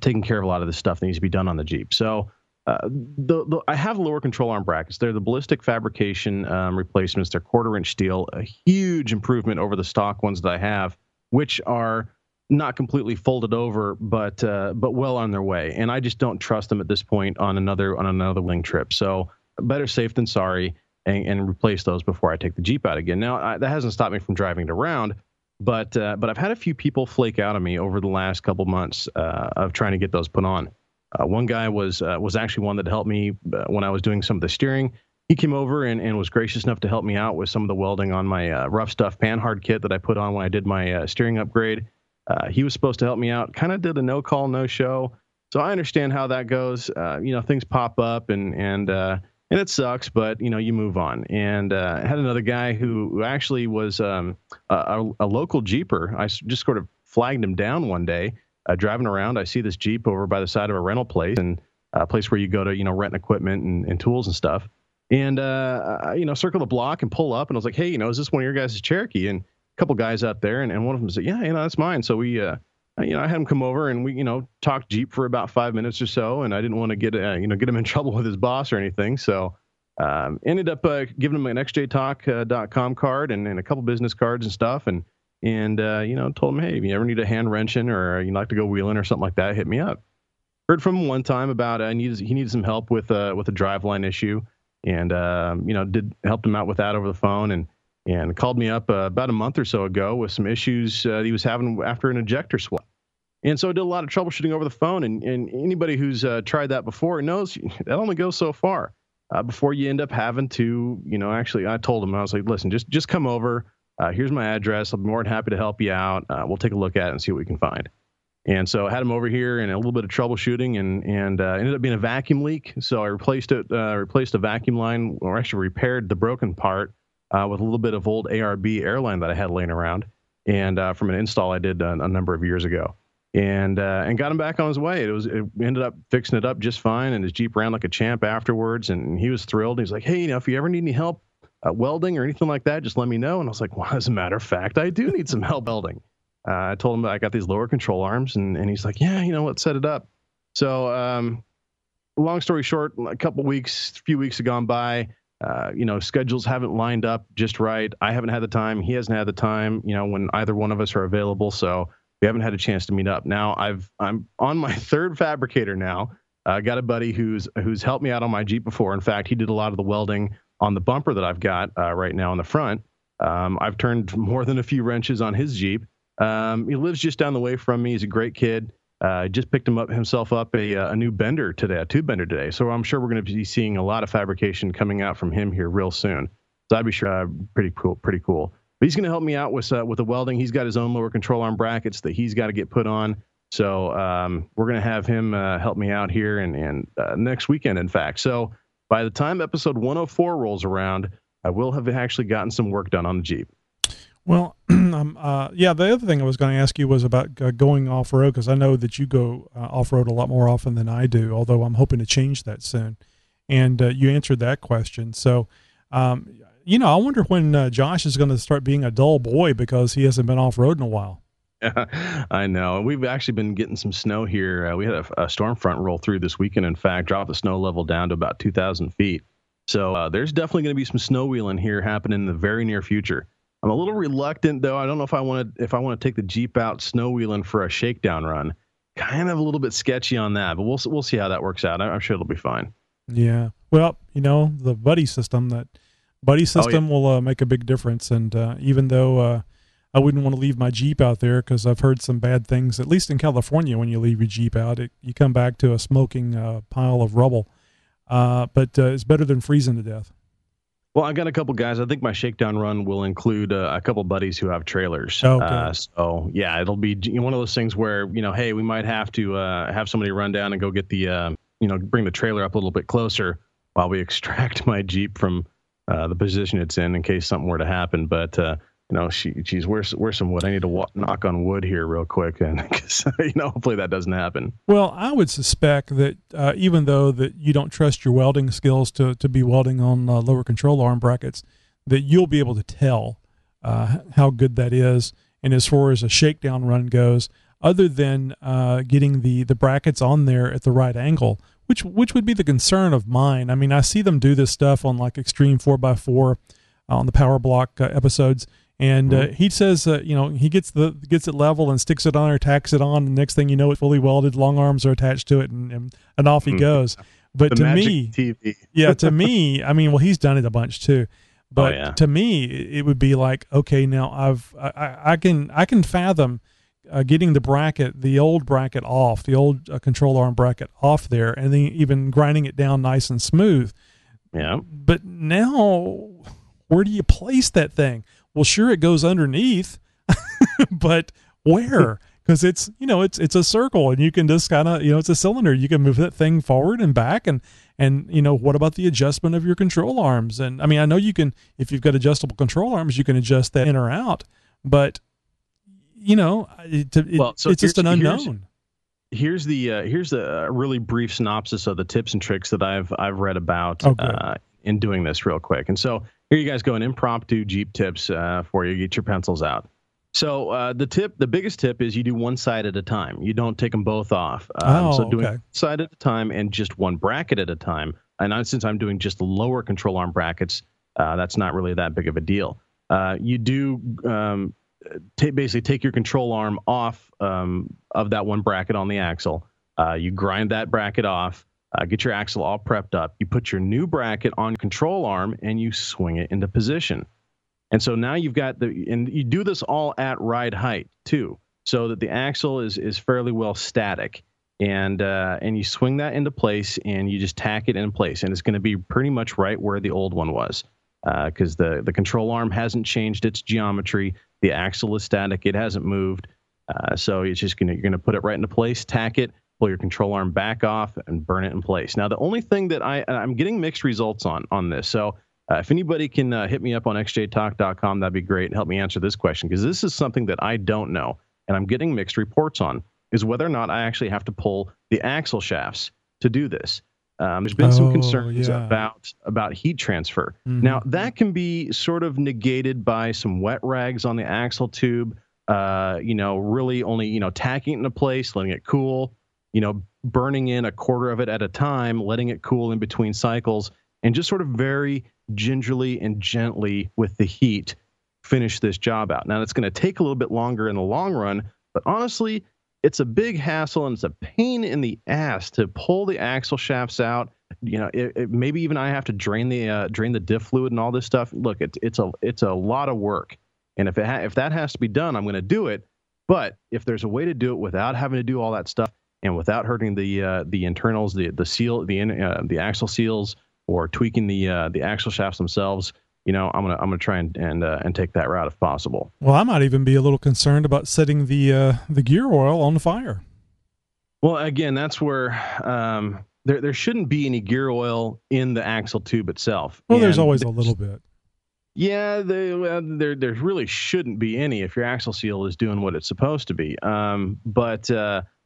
taking care of a lot of the stuff that needs to be done on the Jeep. So I have lower control arm brackets. They're the ballistic fabrication replacements. They're 1/4-inch steel, a huge improvement over the stock ones that I have, which are not completely folded over, but well on their way. And I just don't trust them at this point on another wing trip. So better safe than sorry, and replace those before I take the Jeep out again. Now, that hasn't stopped me from driving it around, but I've had a few people flake out on me over the last couple months of trying to get those put on. One guy was actually one that helped me when I was doing some of the steering. He came over and was gracious enough to help me out with some of the welding on my Rough Stuff Panhard kit that I put on when I did my steering upgrade. He was supposed to help me out, kind of did a no call, no show. So I understand how that goes. Things pop up and it sucks, but you move on. And I had another guy who actually was a local Jeeper. I just sort of flagged him down one day, driving around. I see this Jeep over by the side of a rental place, and a place where you go to rent equipment and tools and stuff. And circle the block and pull up, and I was like, hey, is this one of your guys' Cherokee? And a couple guys out there, and one of them said, yeah, that's mine. So we I had him come over and we, talked Jeep for about 5 minutes or so. And I didn't want to get him in trouble with his boss or anything. So ended up giving him an xjtalk.com card and a couple business cards and stuff. And told him, hey, if you ever need a hand wrenching or you'd like to go wheeling or something like that, hit me up. Heard from him one time about he needed some help with a driveline issue, and helped him out with that over the phone, and called me up about a month or so ago with some issues he was having after an ejector swap. And so I did a lot of troubleshooting over the phone, and anybody who's tried that before knows that only goes so far before you end up having to, actually, I told him, I was like, listen, just come over. Here's my address. I'll be more than happy to help you out. We'll take a look at it and see what we can find. And so I had him over here and a little bit of troubleshooting, and ended up being a vacuum leak. So I replaced a vacuum line, or actually repaired the broken part with a little bit of old ARB airline that I had laying around, and from an install I did a number of years ago, and got him back on his way. It ended up fixing it up just fine, and his Jeep ran like a champ afterwards, and he was thrilled. He's like, hey, if you ever need any help welding or anything like that, just let me know. And I was like, well, as a matter of fact, I do need some help welding. I told him I got these lower control arms, and he's like, yeah, let's set it up. So, long story short, a few weeks have gone by. Schedules haven't lined up just right. I haven't had the time. He hasn't had the time, when either one of us are available. So we haven't had a chance to meet up. Now I'm on my third fabricator now. I got a buddy who's helped me out on my Jeep before. In fact, he did a lot of the welding on the bumper that I've got right now in the front. I've turned more than a few wrenches on his Jeep. He lives just down the way from me. He's a great kid. Just picked himself up a new bender today, a tube bender today. So I'm sure we're going to be seeing a lot of fabrication coming out from him here real soon. So I'd be sure pretty cool. But he's going to help me out with the welding. He's got his own lower control arm brackets that he's got to get put on. So we're going to have him help me out here and next weekend, in fact. So by the time episode 104 rolls around, I will have actually gotten some work done on the Jeep. Well, the other thing I was going to ask you was about going off-road, because I know that you go off-road a lot more often than I do, although I'm hoping to change that soon. And you answered that question. So, I wonder when Josh is going to start being a dull boy because he hasn't been off-road in a while. I know. We've actually been getting some snow here. We had a storm front roll through this weekend, in fact, dropped the snow level down to about 2,000 feet. So there's definitely going to be some snow wheeling here happening in the very near future. I'm a little reluctant, though. I don't know if I want to take the Jeep out snow wheeling for a shakedown run. Kind of a little bit sketchy on that, but we'll see how that works out. I'm sure it'll be fine. Yeah. Well, the buddy system will make a big difference. And even though I wouldn't want to leave my Jeep out there, because I've heard some bad things, at least in California, when you leave your Jeep out, you come back to a smoking pile of rubble. But it's better than freezing to death. Well, I got a couple guys. I think my shakedown run will include a couple buddies who have trailers. Okay. So yeah, it'll be one of those things where, hey, we might have to have somebody run down and go get the, bring the trailer up a little bit closer while we extract my Jeep from the position it's in case something were to happen. But, geez, where's some wood? I need to knock on wood here real quick, and hopefully that doesn't happen. Well, I would suspect that even though that you don't trust your welding skills to be welding on lower control arm brackets, that you'll be able to tell how good that is. And as far as a shakedown run goes, other than getting the brackets on there at the right angle, which would be the concern of mine. I mean, I see them do this stuff on like Extreme 4x4 on the Power Block episodes. And he says, he gets it level and sticks it on or tacks it on. And next thing you know, it's fully welded. Long arms are attached to it, and off he goes. But the to magic me, TV. to me, I mean, well, he's done it a bunch too. But to me, it would be like, okay, now I can fathom getting the old bracket off, the old control arm bracket off there, and then even grinding it down nice and smooth. Yeah. But now, where do you place that thing? Well, sure, it goes underneath, but where? Because it's a circle, and you can just kind of, it's a cylinder. You can move that thing forward and back, and what about the adjustment of your control arms? And I mean, I know you can, if you've got adjustable control arms, you can adjust that in or out, but it's just an unknown. Here's a really brief synopsis of the tips and tricks that I've read about in doing this real quick. And so here you guys go, an impromptu Jeep tips for you. Get your pencils out. So the biggest tip is you do one side at a time. You don't take them both off. So doing one side at a time and just one bracket at a time. And since I'm doing just the lower control arm brackets, that's not really that big of a deal. You do basically take your control arm off of that one bracket on the axle. You grind that bracket off, get your axle all prepped up. You put your new bracket on your control arm and you swing it into position. And so now you've got and you do this all at ride height too, so that the axle is fairly well static. And you swing that into place and you just tack it in place. And it's going to be pretty much right where the old one was, because the control arm hasn't changed its geometry. The axle is static. It hasn't moved. So it's just you're going to put it right into place, tack it, pull your control arm back off and burn it in place. Now, the only thing that I'm getting mixed results on this. So if anybody can hit me up on xjtalk.com, that'd be great. Help me answer this question, because this is something that I don't know and I'm getting mixed reports on, is whether or not I actually have to pull the axle shafts to do this. There's been some concerns about heat transfer. Mm-hmm. Now, that can be sort of negated by some wet rags on the axle tube, really only, tacking it into place, letting it cool, burning in a quarter of it at a time, letting it cool in between cycles, and just sort of very gingerly and gently with the heat finish this job out. Now, it's going to take a little bit longer in the long run, but honestly, it's a big hassle and it's a pain in the ass to pull the axle shafts out. Maybe even I have to drain the diff fluid and all this stuff. Look, it's a lot of work, and if that has to be done, I'm going to do it. But if there's a way to do it without having to do all that stuff and without hurting the internals, the seal, the axle seals, or tweaking the axle shafts themselves, I'm gonna try and take that route if possible. Well, I might even be a little concerned about setting the gear oil on fire. Well, again, that's where there shouldn't be any gear oil in the axle tube itself. Well, there's always a little bit. Yeah, there really shouldn't be any if your axle seal is doing what it's supposed to be. But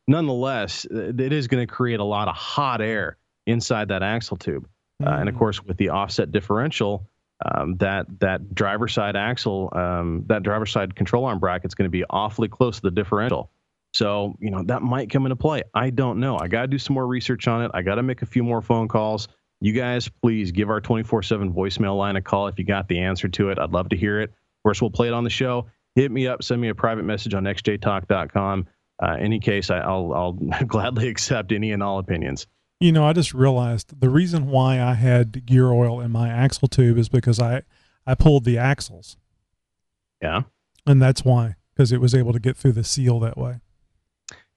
nonetheless, it is going to create a lot of hot air inside that axle tube. And of course, with the offset differential, that driver side axle, that driver side control arm bracket is going to be awfully close to the differential. So, that might come into play. I don't know. I got to do some more research on it. I got to make a few more phone calls. You guys, please give our 24/7 voicemail line a call if you got the answer to it. I'd love to hear it. Of course, we'll play it on the show. Hit me up. Send me a private message on xjtalk.com. Any case, I'll gladly accept any and all opinions. I just realized the reason why I had gear oil in my axle tube is because I pulled the axles. Yeah. And that's why, because it was able to get through the seal that way.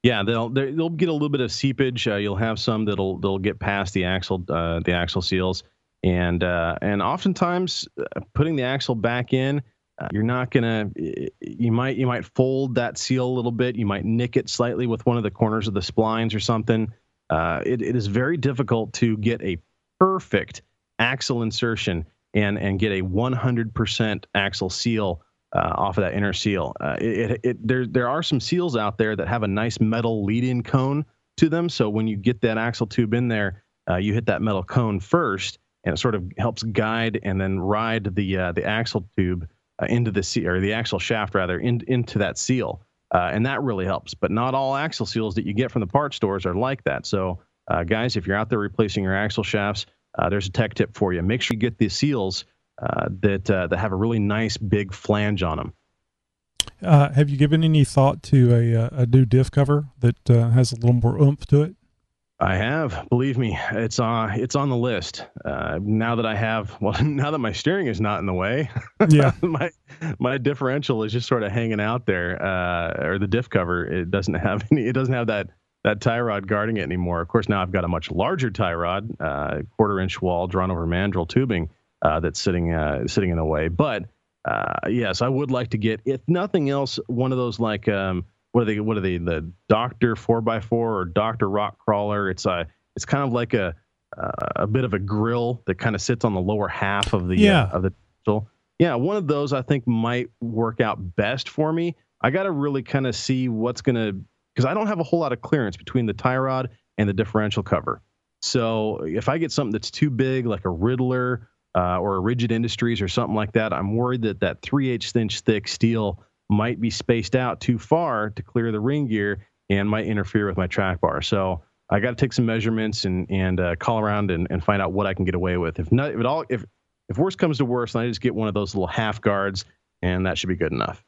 Yeah, they'll get a little bit of seepage. You'll have some they'll get past the axle seals, and oftentimes putting the axle back in, you're not gonna. You might fold that seal a little bit. You might nick it slightly with one of the corners of the splines or something. It is very difficult to get a perfect axle insertion and get a 100% axle seal off of that inner seal. There are some seals out there that have a nice metal lead-in cone to them. So when you get that axle tube in there, you hit that metal cone first, and it sort of helps guide and then ride the axle tube into the seal, or the axle shaft rather, into that seal. And that really helps. But not all axle seals that you get from the parts stores are like that. So guys, if you're out there replacing your axle shafts, there's a tech tip for you. Make sure you get the seals that have a really nice big flange on them. Have you given any thought to a new diff cover that has a little more oomph to it? I have. Believe me, it's on the list. Now that my steering is not in the way, yeah, my differential is just sort of hanging out there, or the diff cover. It doesn't have that tie rod guarding it anymore. Of course, now I've got a much larger tie rod, 1/4-inch wall drawn over mandrel tubing that's sitting in the way. But yes, I would like to get, if nothing else, one of those like what are they? The Dr. 4x4 or Dr. Rock Crawler. It's kind of like a bit of a grill that kind of sits on the lower half of the diesel. Yeah, one of those I think might work out best for me. I got to really kind of see because I don't have a whole lot of clearance between the tie rod and the differential cover. So if I get something that's too big, like a Riddler or a Rigid Industries or something like that, I'm worried that 3/8 inch thick steel might be spaced out too far to clear the ring gear and might interfere with my track bar. So I got to take some measurements and call around and find out what I can get away with. If worse comes to worse, then I just get one of those little half guards, and that should be good enough.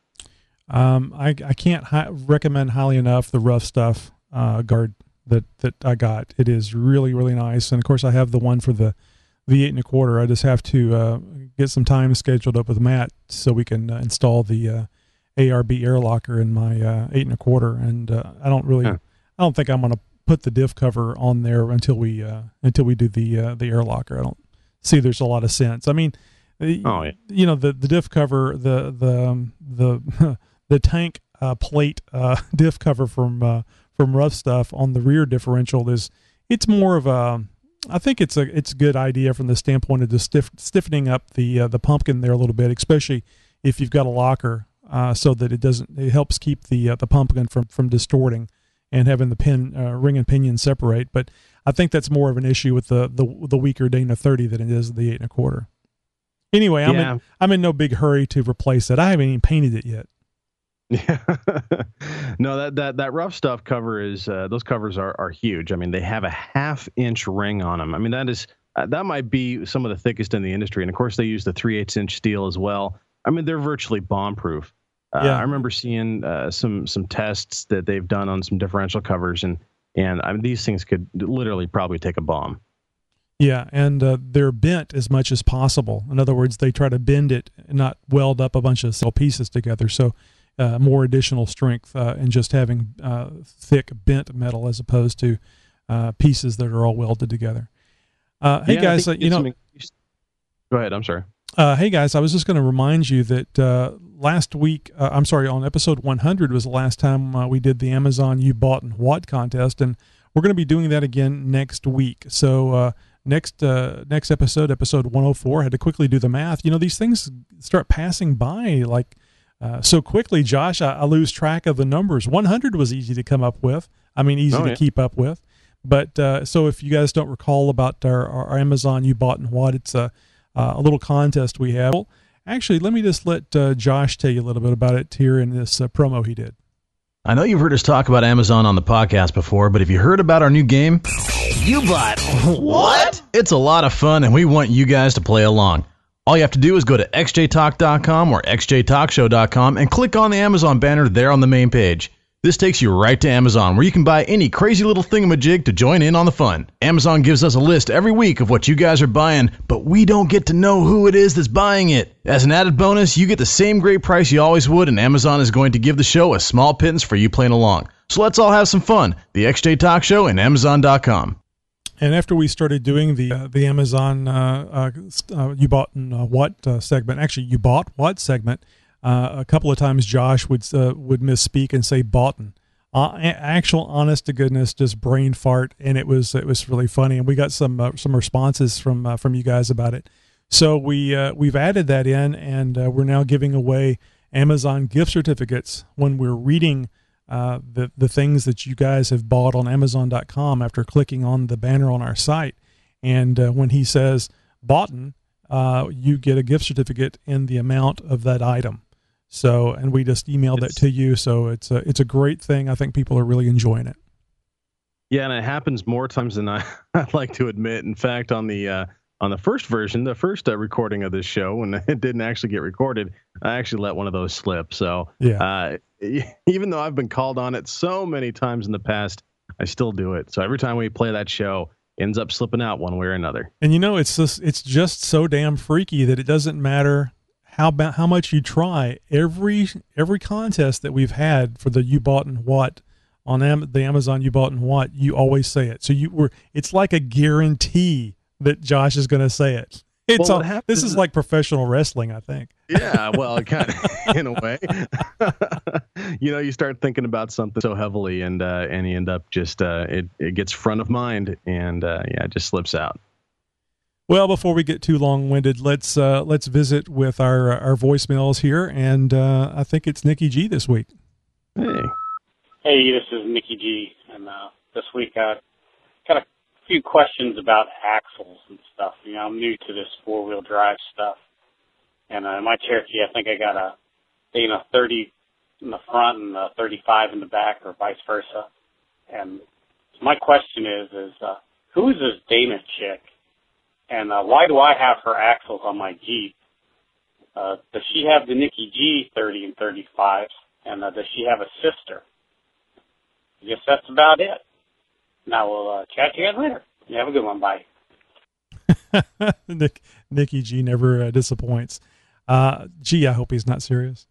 I can't recommend highly enough the Rough Stuff guard that I got. It is really, really nice. And of course I have the one for the 8 1/4. I just have to get some time scheduled up with Matt so we can install the ARB air locker in my 8 1/4. And I don't think I'm going to put the diff cover on there until we do the air locker. I don't see there's a lot of sense. I mean, you know, the diff cover, the tank plate diff cover from Rough Stuff on the rear differential it's more of a, I think it's a good idea from the standpoint of just stiffening up the pumpkin there a little bit, especially if you've got a locker, so that it helps keep the pumpkin from distorting and having the ring and pinion separate. But I think that's more of an issue with the weaker Dana 30 than it is the 8 1/4. Anyway, I'm in no big hurry to replace it. I haven't even painted it yet. Yeah. No, that Rough Stuff cover is those covers are huge. I mean, they have a 1/2 inch ring on them. I mean, that might be some of the thickest in the industry. And of course they use the 3/8 inch steel as well. I mean, they're virtually bomb proof. I remember seeing some tests that they've done on some differential covers, and I mean, these things could literally probably take a bomb. Yeah, and they're bent as much as possible. In other words, they try to bend it and not weld up a bunch of cell pieces together. So more additional strength in just having thick bent metal as opposed to pieces that are all welded together. Hey guys, go ahead. I'm sorry. Hey guys, I was just going to remind you that last week, on episode 100 was the last time we did the Amazon You Bought and What contest, and we're going to be doing that again next week. So next episode 104, I had to quickly do the math. You know, these things start passing by like so quickly, Josh, I lose track of the numbers. 100 was easy to come up with. I mean, easy to keep up with. But so if you guys don't recall about our Amazon You Bought and What, it's a little contest we have. Well, actually, let me just let Josh tell you a little bit about it here in this promo he did. I know you've heard us talk about Amazon on the podcast before, but have you heard about our new game? You bought what? It's a lot of fun, and we want you guys to play along. All you have to do is go to xjtalk.com or xjtalkshow.com and click on the Amazon banner there on the main page. This takes you right to Amazon, where you can buy any crazy little thingamajig to join in on the fun. Amazon gives us a list every week of what you guys are buying, but we don't get to know who it is that's buying it. As an added bonus, you get the same great price you always would, and Amazon is going to give the show a small pittance for you playing along. So let's all have some fun. The XJ Talk Show and Amazon.com. And after we started doing the Amazon You Bought and What segment, actually You Bought What segment, a couple of times Josh would misspeak and say "boughten." Actual, honest to goodness, just brain fart, and it was really funny. And we got some responses from you guys about it. So we've added that in, and we're now giving away Amazon gift certificates when we're reading the things that you guys have bought on Amazon.com after clicking on the banner on our site. And when he says "boughten," you get a gift certificate in the amount of that item. So, and we just emailed that to you. So it's a great thing. I think people are really enjoying it. Yeah, and it happens more times than I'd like to admit. In fact, on the first version, the first recording of this show, when it didn't actually get recorded, I actually let one of those slip. So yeah. Even though I've been called on it so many times in the past, I still do it. So every time we play that show, it ends up slipping out one way or another. And you know, it's just so damn freaky that it doesn't matter how much you try. Every contest that we've had for the You Bought and What on the Amazon You Bought and What, you always say it. So it's like a guarantee that Josh is going to say it. This is like professional wrestling, I think. Yeah, well, kind of in a way. You know, you start thinking about something so heavily, and you end up just it gets front of mind, and it just slips out. Well, before we get too long-winded, let's visit with our voicemails here, and I think it's Nikki G this week. Hey, this is Nikki G, and this week I got a few questions about axles and stuff. You know, I'm new to this four-wheel drive stuff, and in my Cherokee, I think I got a Dana 30 in the front and the 35 in the back, or vice versa. And my question is who is this Dana chick, and why do I have her axles on my Jeep? Does she have the Nikki G 30 and 35s, and does she have a sister? I guess that's about it. Now we'll chat to you guys later. You have a good one. Bye. Nikki G never disappoints. Gee, I hope he's not serious.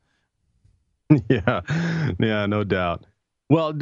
Yeah, no doubt. Well,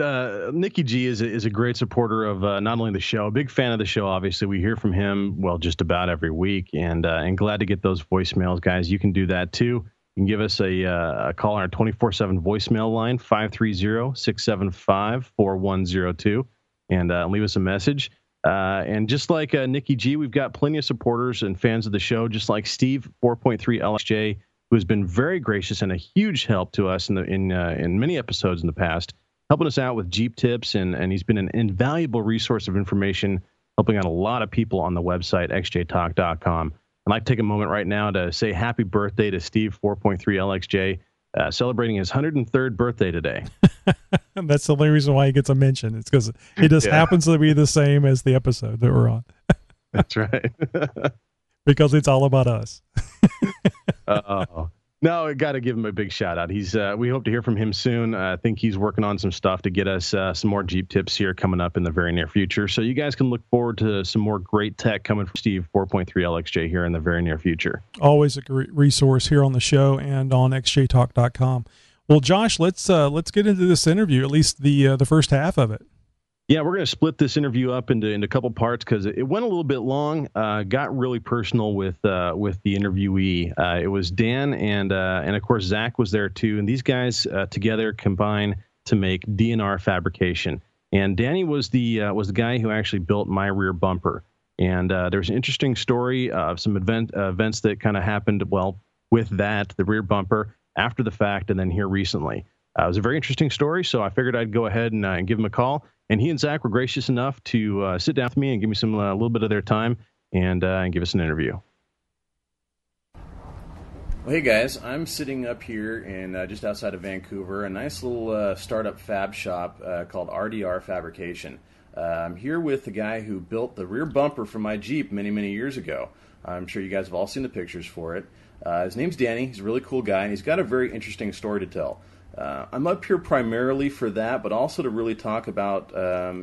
Nikki G is a great supporter of not only the show, a big fan of the show. Obviously, we hear from him just about every week, and glad to get those voicemails, guys. You can do that too. You can give us a call on our 24/7 voicemail line 530-675-4102 and leave us a message. And just like Nikki G, we've got plenty of supporters and fans of the show, just like Steve 4.3 LXJ, who has been very gracious and a huge help to us in many episodes in the past, helping us out with Jeep tips, and he's been an invaluable resource of information, helping out a lot of people on the website, xjtalk.com. I'd like to take a moment right now to say happy birthday to Steve 4.3 LXJ, celebrating his 103rd birthday today. That's the only reason why he gets a mention. It's because it just happens to be the same as the episode that we're on. That's right. Because it's all about us. No, I got to give him a big shout out. We hope to hear from him soon. I think he's working on some stuff to get us some more Jeep tips here coming up in the very near future. So you guys can look forward to some more great tech coming from Steve 4.3 LXJ here in the very near future. Always a great resource here on the show and on xjtalk.com. Well, Josh, let's get into this interview, at least the first half of it. Yeah, we're going to split this interview up into a couple parts because it went a little bit long. Got really personal with the interviewee. It was Dan and of course Zach was there too, and these guys together combined to make DNR Fabrication. And Danny was the guy who actually built my rear bumper. And there's an interesting story of some events that kind of happened with the rear bumper after the fact, and then here recently. It was a very interesting story, so I figured I'd go ahead and give him a call. And he and Zach were gracious enough to sit down with me and give me a little bit of their time and give us an interview. Well, hey guys, I'm sitting up here in just outside of Vancouver, a nice little startup fab shop called RDR Fabrication. I'm here with the guy who built the rear bumper for my Jeep many, many years ago. I'm sure you guys have all seen the pictures for it. His name's Danny. He's a really cool guy, and he's got a very interesting story to tell. I'm up here primarily for that, but also to really talk about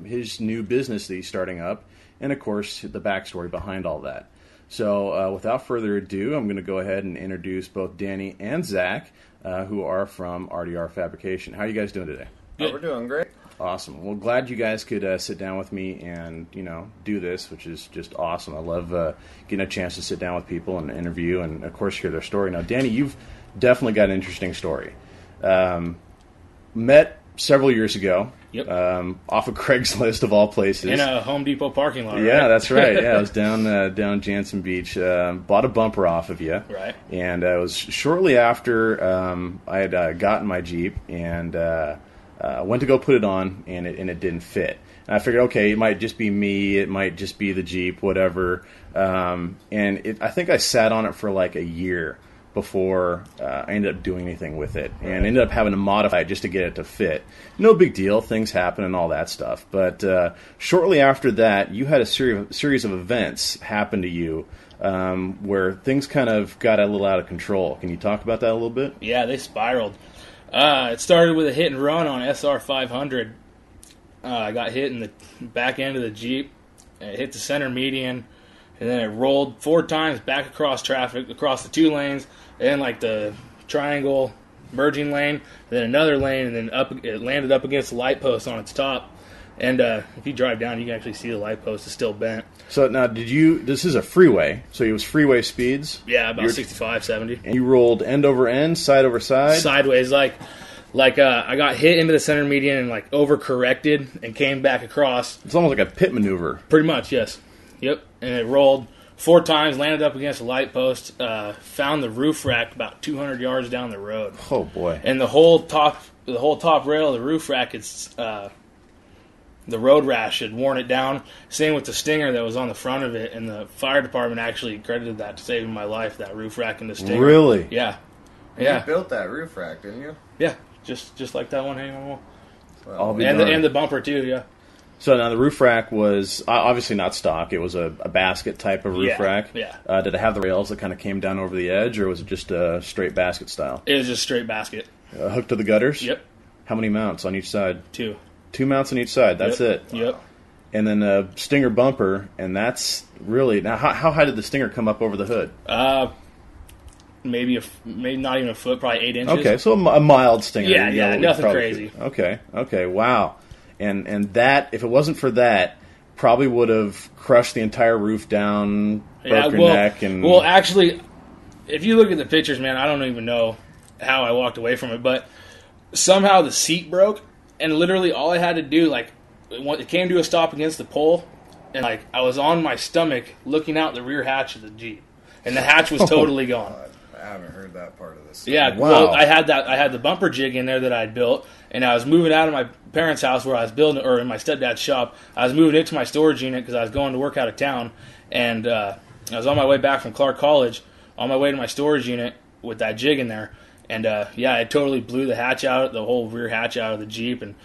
his new business that he's starting up, and of course the backstory behind all that. So without further ado, I'm going to go ahead and introduce both Danny and Zach, who are from RDR Fabrication. How are you guys doing today? Oh, we're doing great. Awesome. Well, glad you guys could sit down with me and do this, which is just awesome. I love getting a chance to sit down with people and interview, and of course hear their story. Now, Danny, you've definitely got an interesting story. Met several years ago. Yep. Off of Craigslist of all places. In a Home Depot parking lot. Yeah, right? That's right. Yeah, I was down Jansen Beach. Bought a bumper off of you. Right. And it was shortly after I had gotten my Jeep and went to go put it on, and it didn't fit. And I figured, okay, it might just be me. It might just be the Jeep, whatever. I think I sat on it for like a year before I ended up doing anything with it, and ended up having to modify it just to get it to fit. No big deal. Things happen and all that stuff. But shortly after that, you had a series of events happen to you where things kind of got a little out of control. Can you talk about that a little bit? Yeah, they spiraled. It started with a hit and run on SR 500. I got hit in the back end of the Jeep. It hit the center median, and then it rolled 4 times back across traffic, across the 2 lanes, and like the triangle merging lane, then another lane, and then it landed up against the light post on its top. And if you drive down, you can actually see the light post is still bent. So now, this is a freeway, so it was freeway speeds? Yeah, about 65, 70. And you rolled end over end, side over side? Sideways, like I got hit into the center median and like overcorrected and came back across. It's almost like a pit maneuver. Pretty much, yes. Yep, and it rolled 4 times, landed up against a light post, found the roof rack about 200 yards down the road. Oh boy! And the whole top rail of the roof rack, the road rash had worn it down. Same with the stinger that was on the front of it, and the fire department actually credited that to saving my life. That roof rack and the stinger. Really? Yeah. And you built that roof rack, didn't you? Yeah. just like that one hanging on the wall. And the bumper too, yeah. So now the roof rack was obviously not stock. It was a basket type of roof rack. Yeah. Did it have the rails that kind of came down over the edge, or was it just a straight basket style? It was just straight basket. Hooked to the gutters? Yep. How many mounts on each side? 2. 2 mounts on each side. That's it. Yep. And then a Stinger bumper, and that's really... Now, how high did the Stinger come up over the hood? Maybe not even a foot, probably 8 inches. Okay, so a mild Stinger. Yeah, nothing crazy. Okay, wow. And that, if it wasn't for that, probably would have crushed the entire roof down, broke your neck. Well, actually, if you look at the pictures, man, I don't even know how I walked away from it, but somehow the seat broke, and literally all I had to do, like, it came to a stop against the pole, and like I was on my stomach looking out the rear hatch of the Jeep, and the hatch was totally gone. I haven't heard that part of this. Yeah, wow. Well, I had the bumper jig in there that I had built, and I was moving out of my parents' house where I was building, or in my stepdad's shop. I was moving it to my storage unit because I was going to work out of town, and I was on my way back from Clark College, on my way to my storage unit with that jig in there, and it totally blew the whole rear hatch out of the Jeep, and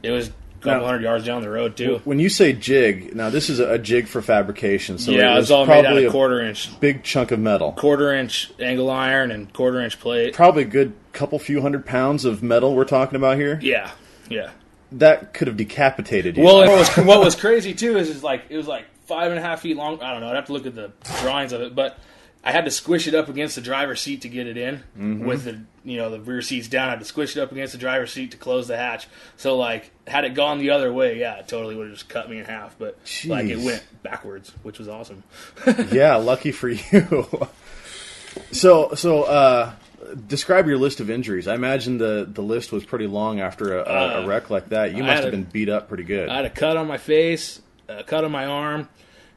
it was a couple hundred yards down the road too. When you say jig, now this is a jig for fabrication, so yeah, it was all probably made out of 1/4 inch, big chunk of metal, 1/4 inch angle iron and 1/4 inch plate. Probably a good few hundred pounds of metal we're talking about here. Yeah. That could have decapitated you. Well, what was crazy too is like it was like 5.5 feet long. I don't know. I'd have to look at the drawings of it, but I had to squish it up against the driver's seat to get it in with the the rear seats down. I had to squish it up against the driver's seat to close the hatch. So like, had it gone the other way, yeah, it totally would have just cut me in half. But like, it went backwards, which was awesome. Yeah, lucky for you. So describe your list of injuries. I imagine the list was pretty long after a wreck like that. You must have been beat up pretty good. I had a cut on my face, a cut on my arm,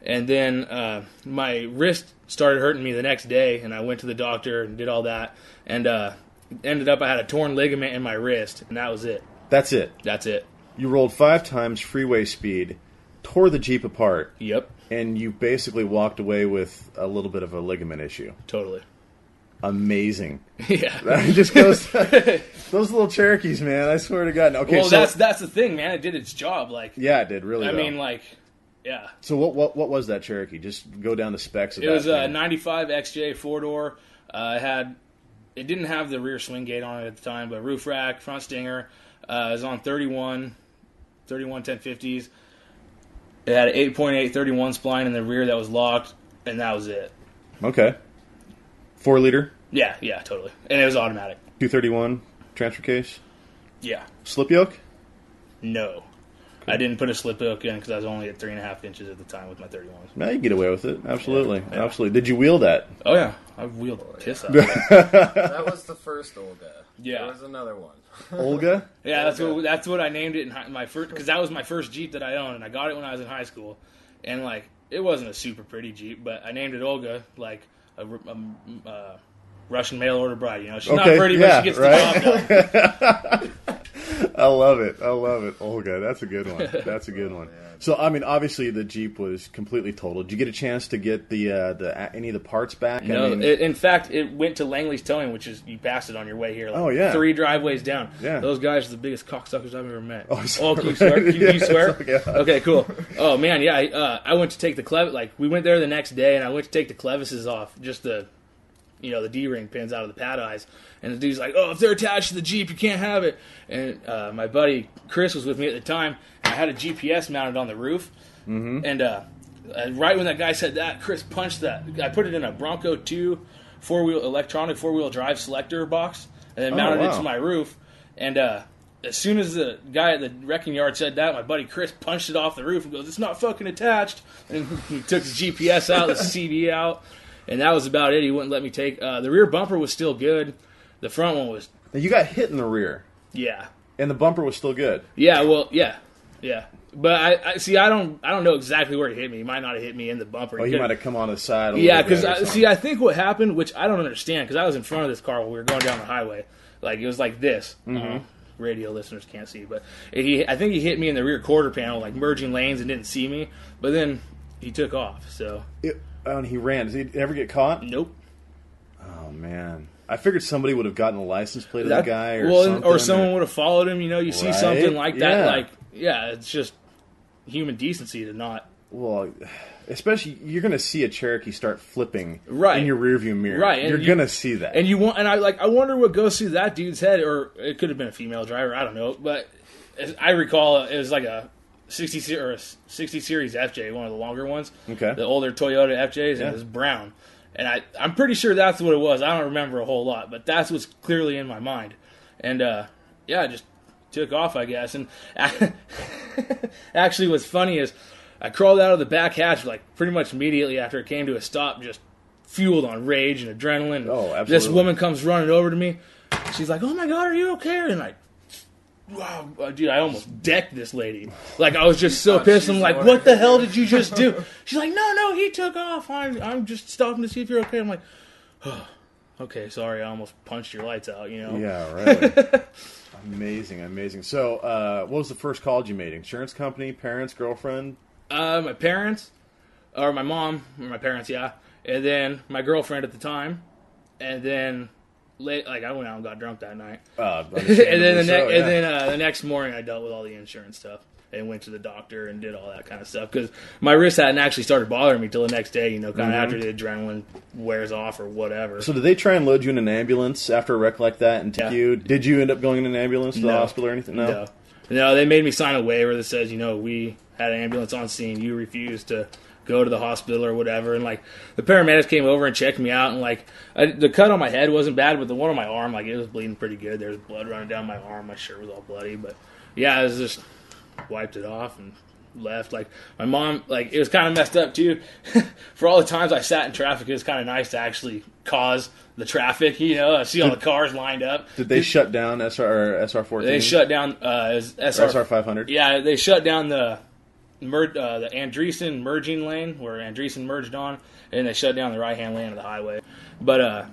and then my wrist started hurting me the next day, and I went to the doctor and did all that, and ended up I had a torn ligament in my wrist, and that was it. That's it? That's it. You rolled 5 times freeway speed, tore the Jeep apart. Yep. And you basically walked away with a little bit of a ligament issue. Totally. Amazing. Yeah. That just goes... those little Cherokees, man, I swear to God. Okay, well, that's the thing, man. It did its job. Like, yeah, it did, really. I mean, like... Yeah. So what was that Cherokee? Just go down the specs of that. It was a 95 XJ 4-door. It didn't have the rear swing gate on it at the time, but roof rack, front stinger. It was on 31 1050s. It had an 8.8 31 spline in the rear that was locked, and that was it. Okay. 4-liter? Yeah, totally. And it was automatic. 231 transfer case? Yeah. Slip yoke? No. I didn't put a slip yoke in because I was only at 3.5 inches at the time with my 31s. Now you get away with it. Absolutely. Yeah. Absolutely. Did you wheel that? Oh, yeah. I've wheeled the piss out of it. That was the first Olga. Yeah. There was another one. Olga? Yeah, that's what I named it in my first, because that was my first Jeep that I owned, and I got it when I was in high school. And, like, it wasn't a super pretty Jeep, but I named it Olga, like a Russian mail-order bride. She's not pretty, but she gets the job done. I love it. Olga, that's a good one. So, I mean, obviously the Jeep was completely totaled. Did you get a chance to get the any of the parts back? No, in fact, it went to Langley's Towing, which is, you passed it on your way here. Like 3 driveways down. Yeah. Those guys are the biggest cocksuckers I've ever met. Oh, can you swear? Can you swear? Okay. Okay, cool. Oh, man, yeah, I went to take the clevis, like, we went there the next day, and I went to take the clevises off, just the D-ring pins out of the pad eyes. And the dude's like, oh, if they're attached to the Jeep, you can't have it. And my buddy Chris was with me at the time, and I had a GPS mounted on the roof. Mm-hmm. And right when that guy said that, Chris punched that. I put it in a Bronco 2 electronic 4-wheel drive selector box, and then mounted it to my roof. And as soon as the guy at the wrecking yard said that, my buddy Chris punched it off the roof and goes, it's not fucking attached. And he took the GPS out, the CD out. And that was about it. He wouldn't let me take... the rear bumper was still good. The front one was... You got hit in the rear. Yeah. And the bumper was still good. Yeah, well, yeah. But I don't know exactly where he hit me. He might not have hit me in the bumper. He might have come on the side a little bit. Yeah, because I think what happened, which I don't understand, because I was in front of this car while we were going down the highway. Like, it was like this. Mm-hmm. Radio listeners can't see. But I think he hit me in the rear quarter panel, like merging lanes, and didn't see me. But then he took off, so... And he ran. Did he ever get caught? Nope. Oh, man. I figured somebody would have gotten a license plate of the guy or something. Or someone would have followed him. You see something like that, it's just human decency to not. Well, especially you're going to see a Cherokee start flipping right. in your rearview mirror. Right, you're going to see that. And I wonder what goes through that dude's head, or it could have been a female driver. I don't know, but I recall it was like a 60 series FJ, one of the longer ones. Okay. The older Toyota FJs, and it was brown. And I'm pretty sure that's what it was. I don't remember a whole lot, but that's what's clearly in my mind. And I just took off, I guess. And actually, what's funny is I crawled out of the back hatch like pretty much immediately after it came to a stop, just fueled on rage and adrenaline. Oh, absolutely. This woman comes running over to me. She's like, "Oh my God, are you okay?" And wow, dude, I almost decked this lady. Like, I was just so pissed. I'm like, "What the hell did you just do?" She's like, "No, he took off. I'm just stopping to see if you're okay." I'm like, "Oh, okay, sorry, I almost punched your lights out, Yeah, really. Amazing. So, what was the first call you made? Insurance company, parents, girlfriend? My parents, or my mom, or my parents, yeah. And then my girlfriend at the time. And then, I went out and got drunk that night. And then the next morning I dealt with all the insurance stuff. And went to the doctor and did all that kind of stuff. Because my wrist hadn't actually started bothering me till the next day, kind of after the adrenaline wears off or whatever. So did they try and load you in an ambulance after a wreck like that and take you? Did you end up going in an ambulance to the hospital or anything? No, they made me sign a waiver that says, we had an ambulance on scene. You refused to go to the hospital or whatever. And, the paramedics came over and checked me out. And, the cut on my head wasn't bad, but the one on my arm, it was bleeding pretty good. There was blood running down my arm. My shirt was all bloody. But, yeah, it was just wiped it off and left. My mom, it was kind of messed up, too. For all the times I sat in traffic, it was kind of nice to actually cause the traffic, see all the cars lined up. Did they shut down SR14? They shut down SR500? Yeah, they shut down the Andreessen merging lane where Andreessen merged on, and they shut down the right-hand lane of the highway. But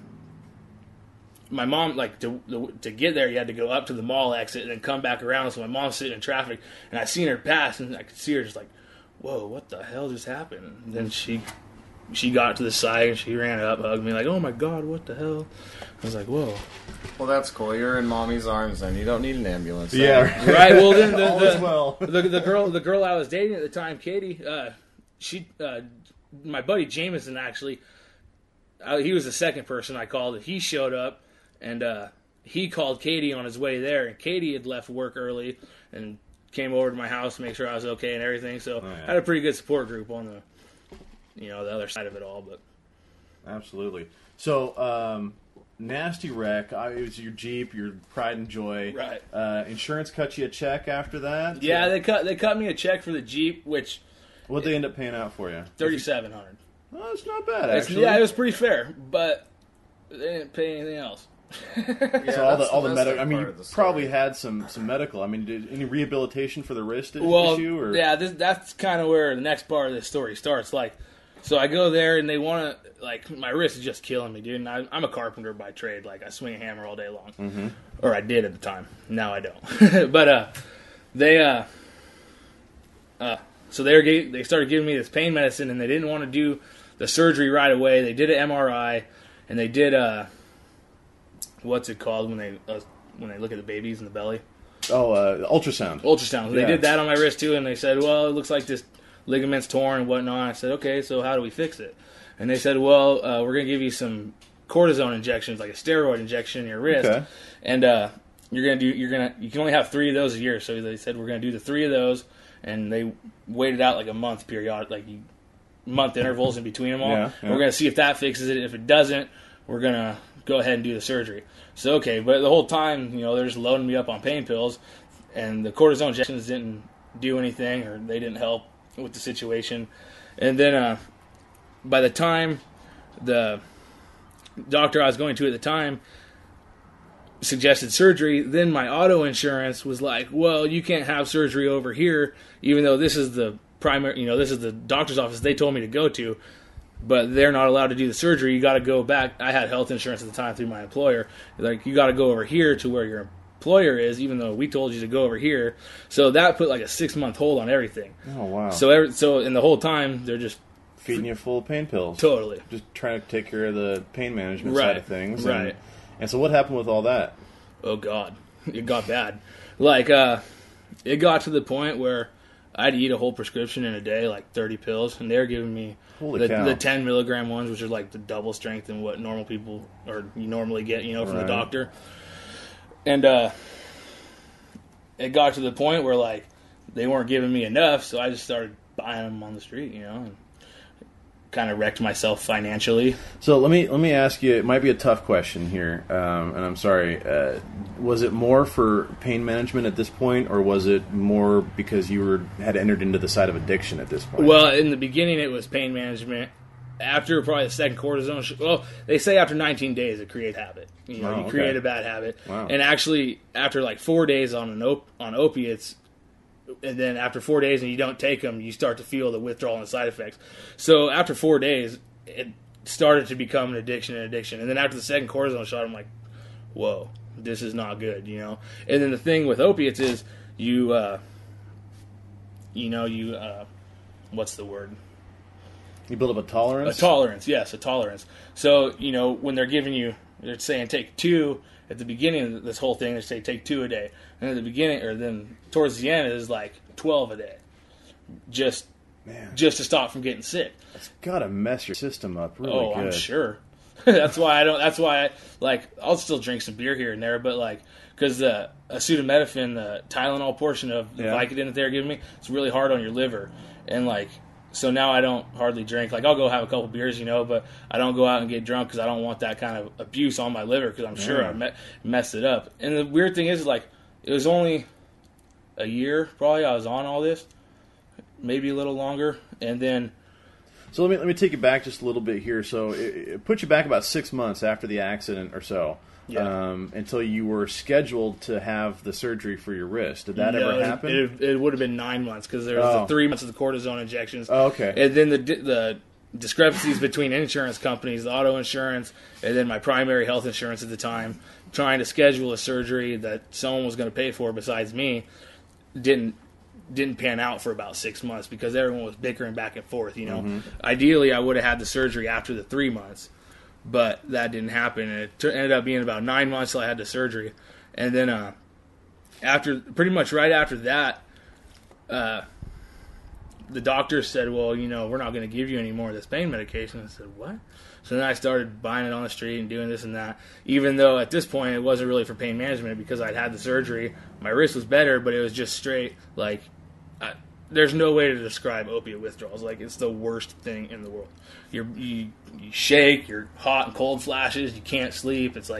my mom, to get there, you had to go up to the mall exit and then come back around. So my mom's sitting in traffic, and I seen her pass, and I could see her just whoa, what the hell just happened? And then she got to the side, and she ran up, hugged me, oh my God, what the hell? I was like, whoa. Well, that's cool. You're in mommy's arms, then. You don't need an ambulance. Yeah, right. Well, then the girl I was dating at the time, Katie, my buddy Jameson, actually, he was the second person I called. He showed up, and he called Katie on his way there, and Katie had left work early and came over to my house to make sure I was okay and everything. So I had a pretty good support group on the other side of it all. But absolutely. So, nasty wreck. It was your Jeep, your pride and joy. Right. Insurance cut you a check after that? Yeah, they cut me a check for the Jeep, which... What'd they end up paying out for you? $3,700. Well, that's not bad, actually. Yeah, it was pretty fair, but they didn't pay anything else. So all the medical... I mean, you probably had some medical. I mean, did any rehabilitation for the wrist issue? Or? Yeah, that's kind of where the next part of this story starts. So I go there, and they want to, my wrist is just killing me, dude. And I'm a carpenter by trade. I swing a hammer all day long. Mm-hmm. Or I did at the time. Now I don't. But so they started giving me this pain medicine, and they didn't want to do the surgery right away. They did an MRI, and they did what's it called when they look at the babies in the belly? Ultrasound. Ultrasound. So they did that on my wrist too, and they said, well, it looks like this ligament's torn and whatnot. I said, okay, so how do we fix it? And they said, well, we're going to give you some cortisone injections, like a steroid injection in your wrist, and you can only have 3 of those a year. So they said we're going to do the 3 of those, and they waited out a month period, month intervals in between them all. And we're going to see if that fixes it. If it doesn't, we're going to go ahead and do the surgery. So okay, but the whole time, they're just loading me up on pain pills, and the cortisone injections didn't do anything, or they didn't help with the situation. And then by the time the doctor I was going to at the time suggested surgery, then my auto insurance was like, well, you can't have surgery over here, even though this is the primary, this is the doctor's office they told me to go to, but they're not allowed to do the surgery. You got to go back. I had health insurance at the time through my employer. You got to go over here to where your employer is, even though we told you to go over here. So that put a 6-month hold on everything. Oh, wow. So in the whole time, they're just feeding you full of pain pills. Totally. Just trying to take care of the pain management side of things. Right. And so what happened with all that? Oh, God. It got bad. Like, it got to the point where I'd eat a whole prescription in a day, like 30 pills, and they're giving me the 10 milligram ones, which are like the double strength than what normal people, or you normally get, from the doctor. And it got to the point where, like, they weren't giving me enough, so I just started buying them on the street, and kind of wrecked myself financially. So let me ask you, it might be a tough question here, and I'm sorry. Was it more for pain management at this point, or was it more because you had entered into the side of addiction at this point? Well, in the beginning it was pain management. After probably the second cortisone, they say after 19 days it creates habit. You create a bad habit. Wow. And actually, after like 4 days on opiates, and then after 4 days and you don't take them, you start to feel the withdrawal and side effects. So after 4 days, it started to become an addiction. And then after the second cortisone shot, I'm like, whoa, this is not good, And then the thing with opiates is what's the word? You build up a tolerance? A tolerance, yes, a tolerance. So, when they're giving you, they're saying take 2 at the beginning of this whole thing, they say take 2 a day. And at the beginning, or then towards the end, it is like 12 a day. Just to stop from getting sick. That's got to mess your system up really good. I'm sure. That's why I'll still drink some beer here and there, but because the acetaminophen, the Tylenol portion of the Vicodin that they're giving me, it's really hard on your liver. And so now I don't hardly drink. I'll go have a couple beers, but I don't go out and get drunk because I don't want that kind of abuse on my liver because I'm sure I messed it up. And the weird thing is, it was only a year probably I was on all this, maybe a little longer, and then. So let me take you back just a little bit here. So it put you back about 6 months after the accident or so. Yeah. Until you were scheduled to have the surgery for your wrist. Did that ever happen? It would have been 9 months because there was the 3 months of the cortisone injections. Oh, okay. And then the discrepancies between insurance companies, the auto insurance, and then my primary health insurance at the time, trying to schedule a surgery that someone was going to pay for besides me, didn't pan out for about 6 months because everyone was bickering back and forth. Mm-hmm. Ideally, I would have had the surgery after the 3 months. But that didn't happen, and it ended up being about 9 months till I had the surgery. And then pretty much right after that, the doctor said, well, we're not going to give you any more of this pain medication. I said, what? So then I started buying it on the street and doing this and that, even though at this point it wasn't really for pain management because I'd had the surgery. My wrist was better, but it was just straight, there's no way to describe opiate withdrawals. It's the worst thing in the world. You shake, you're hot and cold flashes, you can't sleep. It's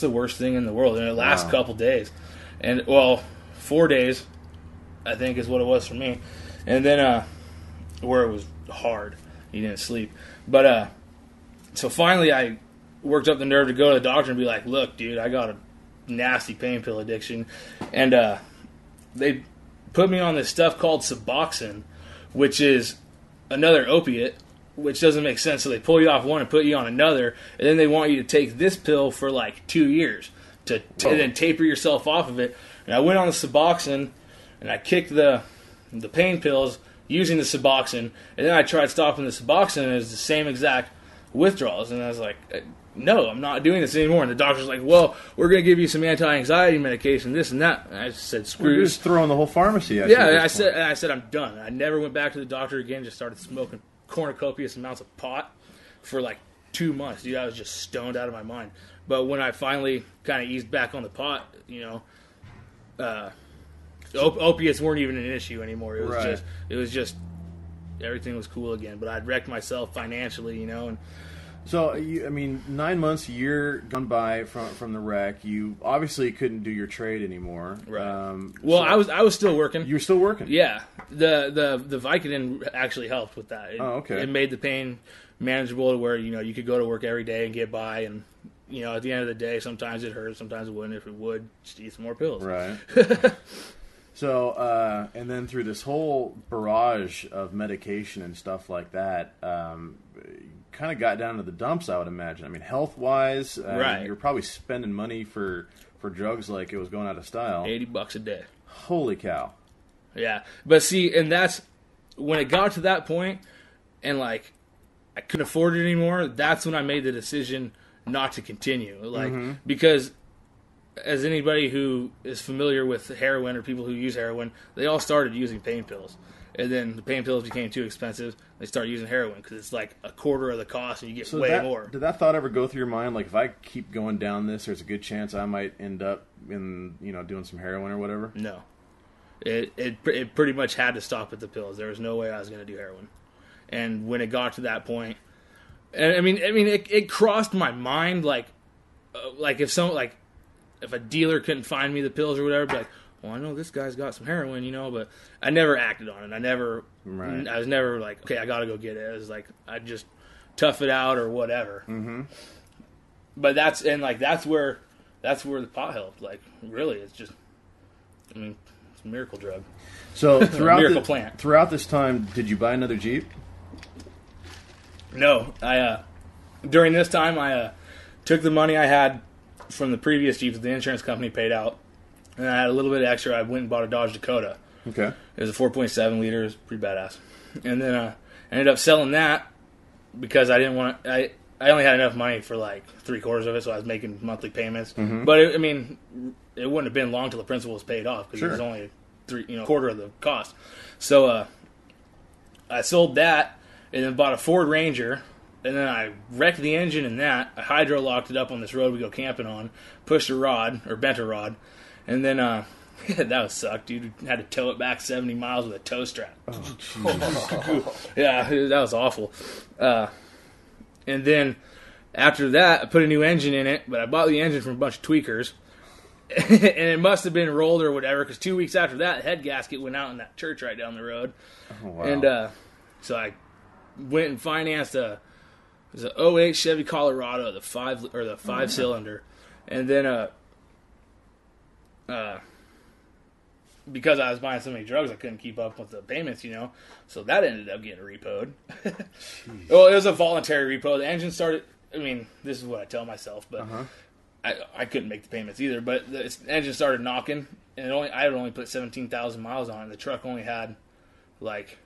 the worst thing in the world. And it lasts a couple days. And, 4 days, I think, is what it was for me. And then, where it was hard. You didn't sleep. But, so finally I worked up the nerve to go to the doctor and be like, look, dude, I got a nasty pain pill addiction. And, they put me on this stuff called Suboxone, which is another opiate, which doesn't make sense. So they pull you off one and put you on another, and then they want you to take this pill for 2 years to then taper yourself off of it. And I went on the Suboxone, and I kicked the pain pills using the Suboxone, and then I tried stopping the Suboxone, and it was the same exact withdrawals. And I was like, no, I'm not doing this anymore. And the doctor's like, well, we're going to give you some anti-anxiety medication, this and that. And I said, screw You're just throwing the whole pharmacy at you. Yeah, and I said, I'm done. I never went back to the doctor again, just started smoking cornucopious amounts of pot for 2 months. Dude, I was just stoned out of my mind. But when I finally kind of eased back on the pot, opiates weren't even an issue anymore. It was just everything was cool again. But I'd wrecked myself financially, and so, 9 months, a year gone by from the wreck. You obviously couldn't do your trade anymore. Right. I was still working. You were still working? Yeah. The Vicodin actually helped with that. Okay. It made the pain manageable to where, you could go to work every day and get by. And, at the end of the day, sometimes it hurt, sometimes it wouldn't. If it would, just eat some more pills. Right. So, and then through this whole barrage of medication and stuff like that, kind of got down to the dumps, I would imagine. Health-wise, you're probably spending money for drugs like it was going out of style. $80 a day. Holy cow. Yeah. But see, and that's, when it got to that point, and I couldn't afford it anymore, that's when I made the decision not to continue. Because as anybody who is familiar with heroin or people who use heroin, they all started using pain pills. And then the pain pills became too expensive. They started using heroin because it's like a quarter of the cost and you get way more. Did that thought ever go through your mind? Like, if I keep going down this, there's a good chance I might end up in, doing some heroin or whatever? No. It pretty much had to stop at the pills. There was no way I was going to do heroin. And when it got to that point, and it crossed my mind like if a dealer couldn't find me the pills or whatever, I'd be like, well, I know this guy's got some heroin, but I never acted on it. I was never like, okay, I got to go get it. It was like, I'd just tough it out or whatever. Mm-hmm. But that's where the pot helped. Like, really, it's just, it's a miracle drug. So plant. Throughout this time, did you buy another Jeep? No, during this time, I took the money I had from the previous Jeep that the insurance company paid out, and I had a little bit extra. I went and bought a Dodge Dakota. Okay. It was a 4.7 liter. It was pretty badass. And then I ended up selling that because I didn't want to. I only had enough money for like 3/4 of it, so I was making monthly payments. Mm-hmm. But it wouldn't have been long till the principal was paid off because it was only quarter of the cost. So I sold that and then bought a Ford Ranger. And then I wrecked the engine in that. I hydro-locked it up on this road we go camping on. Pushed a rod, or bent a rod. And then, that was sucked, dude. Had to tow it back 70 miles with a tow strap. Oh, jeez. Yeah, that was awful. And then, after that, I put a new engine in it. But I bought the engine from a bunch of tweakers. And it must have been rolled or whatever, because 2 weeks after that, the head gasket went out in that church right down the road. Oh, wow. And so I went and financed it was an 08 Chevy Colorado, the 5-cylinder, and then because I was buying so many drugs, I couldn't keep up with the payments, so that ended up getting repoed. Well, it was a voluntary repo. The engine started. This is what I tell myself, but I couldn't make the payments either. But the engine started knocking, and I had only put 17,000 miles on it. And the truck only had like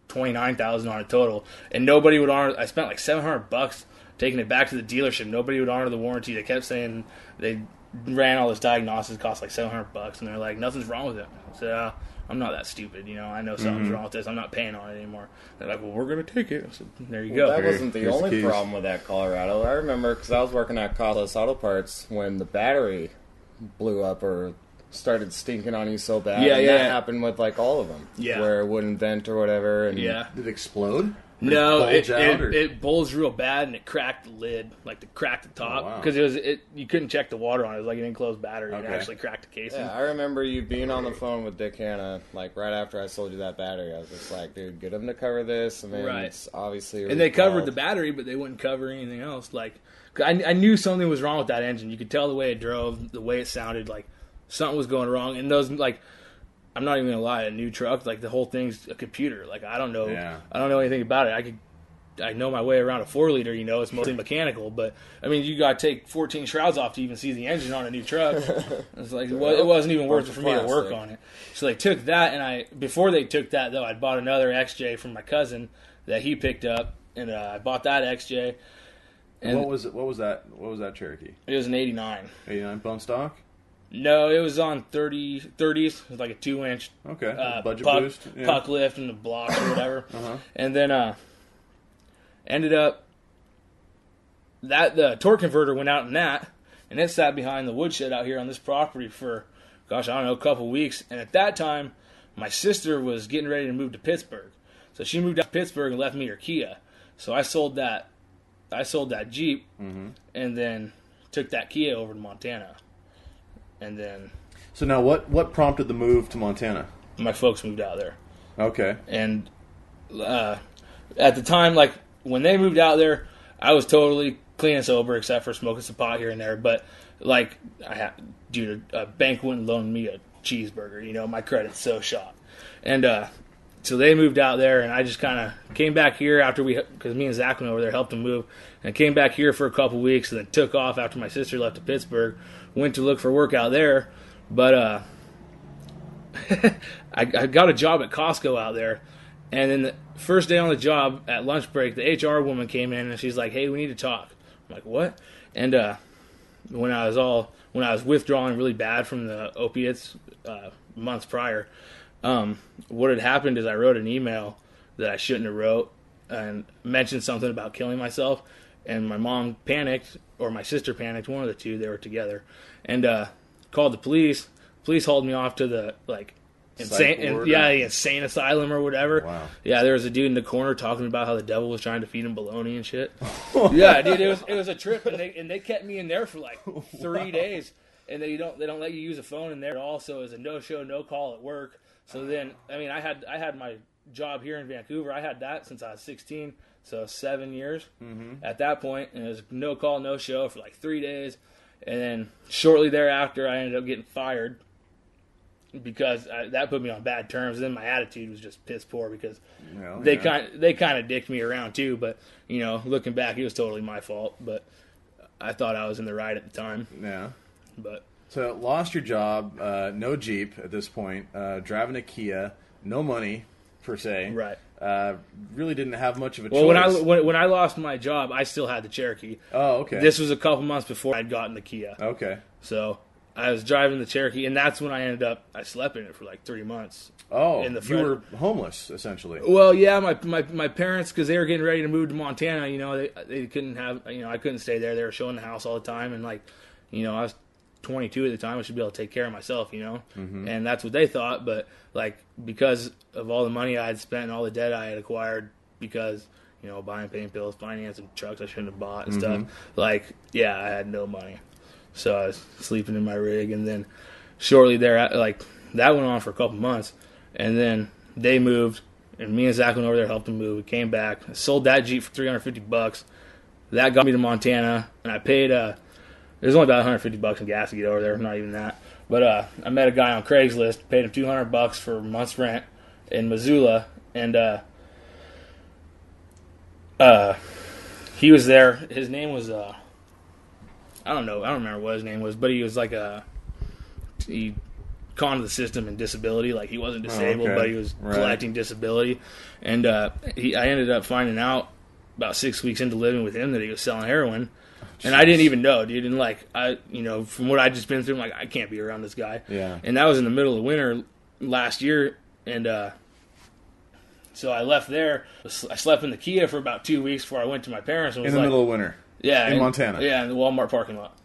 29,000 on it total, and nobody would honor. I spent like $700 taking it back to the dealership. Nobody would honor the warranty. They kept saying they ran all this diagnosis, cost like $700, and they're like, nothing's wrong with it. I said, I'm not that stupid, I know something's wrong with this. I'm not paying on it anymore. They're like, well, we're going to take it. I said, there you go. That wasn't the only problem with that Colorado. I remember because I was working at Costless Auto Parts when the battery blew up or started stinking on you so bad. Yeah, That happened with like all of them. Yeah. Where it wouldn't vent or whatever. And Did it explode? No, it bulged real bad and it cracked the lid, cracked the top, because you couldn't check the water on it. It was like an enclosed battery. Okay. It actually cracked the casing. Yeah, I remember you being on the phone with Dick Hanna, like right after I sold you that battery. I was just like, dude, get them to cover this, and then it's obviously. And they covered the battery, but they wouldn't cover anything else. Like, I knew something was wrong with that engine. You could tell the way it drove, the way it sounded, like something was going wrong. And those I'm not even gonna lie, a new truck, like the whole thing's a computer. Like I don't know anything about it. I know my way around a 4-liter. It's mostly mechanical, but you gotta take 14 shrouds off to even see the engine on a new truck. It's like it wasn't even worth it for me to work on it. So they took that, and before they took that though, I bought another XJ from my cousin that he picked up, and I bought that XJ. And what was it? What was that Cherokee? It was an 89. 89 bone stock. No, it was on 30s. It was like a 2-inch budget boost, puck lift and the blocks or whatever. And then ended up that the torque converter went out in that, and it sat behind the woodshed out here on this property for, a couple weeks. And at that time, my sister was getting ready to move to Pittsburgh, so she moved out to Pittsburgh and left me her Kia. So I sold that Jeep, and then took that Kia over to Montana. And then, so now what prompted the move to Montana? My folks moved out there. Okay. And at the time, like when they moved out there, I was totally clean and sober except for smoking some pot here and there. But like a bank wouldn't loan me a cheeseburger. My credit's so shot. And so they moved out there, and I just kind of came back here because me and Zach went over there, helped them move, and I came back here for a couple weeks, and then took off after my sister left to Pittsburgh. Went to look for work out there, but I got a job at Costco out there, and then the first day on the job at lunch break, the HR woman came in and she's like, "Hey, we need to talk." I'm like, what? And when I was withdrawing really bad from the opiates months prior, what had happened is I wrote an email that I shouldn't have wrote and mentioned something about killing myself, and my mom panicked, or my sister panicked, one of the two, they were together, and called the police. Police hauled me off to the insane asylum or whatever. Wow. Yeah, there was a dude in the corner talking about how the devil was trying to feed him bologna and shit. Yeah, dude, it was a trip, and they kept me in there for like 3 days, and they don't let you use a phone in there at all. So it was a no show, no call at work. So then, I mean, I had my job here in Vancouver. I had that since I was 16, so 7 years at that point, and it was no call, no show for like 3 days, and then shortly thereafter, I ended up getting fired. Because that put me on bad terms. Then my attitude was just piss poor because they kind of dicked me around too. But looking back, it was totally my fault. But I thought I was in the right at the time. Yeah. But so lost your job, no Jeep at this point, driving a Kia, no money per se. Right. Really didn't have much of a choice. Well, when I lost my job, I still had the Cherokee. Oh, okay. This was a couple months before I'd gotten the Kia. Okay. So I was driving the Cherokee, and that's when I slept in it for like 3 months. Oh, you were homeless, essentially. Well, yeah, my parents, because they were getting ready to move to Montana, they couldn't have, I couldn't stay there. They were showing the house all the time, and I was 22 at the time. I should be able to take care of myself, and that's what they thought. But because of all the money I had spent and all the debt I had acquired, because buying pain pills, financing trucks I shouldn't have bought and stuff, I had no money. So I was sleeping in my rig, and then shortly there, that went on for a couple months, and then they moved, and me and Zach went over there, helped them move. We came back, sold that Jeep for $350. That got me to Montana, and I paid. It was only about $150 in gas to get over there, not even that. But I met a guy on Craigslist, paid him $200 for a month's rent in Missoula, and he was there. His name was. I don't remember what his name was, but he was he conned the system in disability. He wasn't disabled, but he was collecting disability. And I ended up finding out about 6 weeks into living with him that he was selling heroin. And I didn't even know, dude. And from what I'd just been through, I'm I can't be around this guy. Yeah. And that was in the middle of winter last year. And so I left there. I slept in the Kia for about 2 weeks before I went to my parents. And in the middle of winter. Yeah, in Montana. Yeah, in the Walmart parking lot.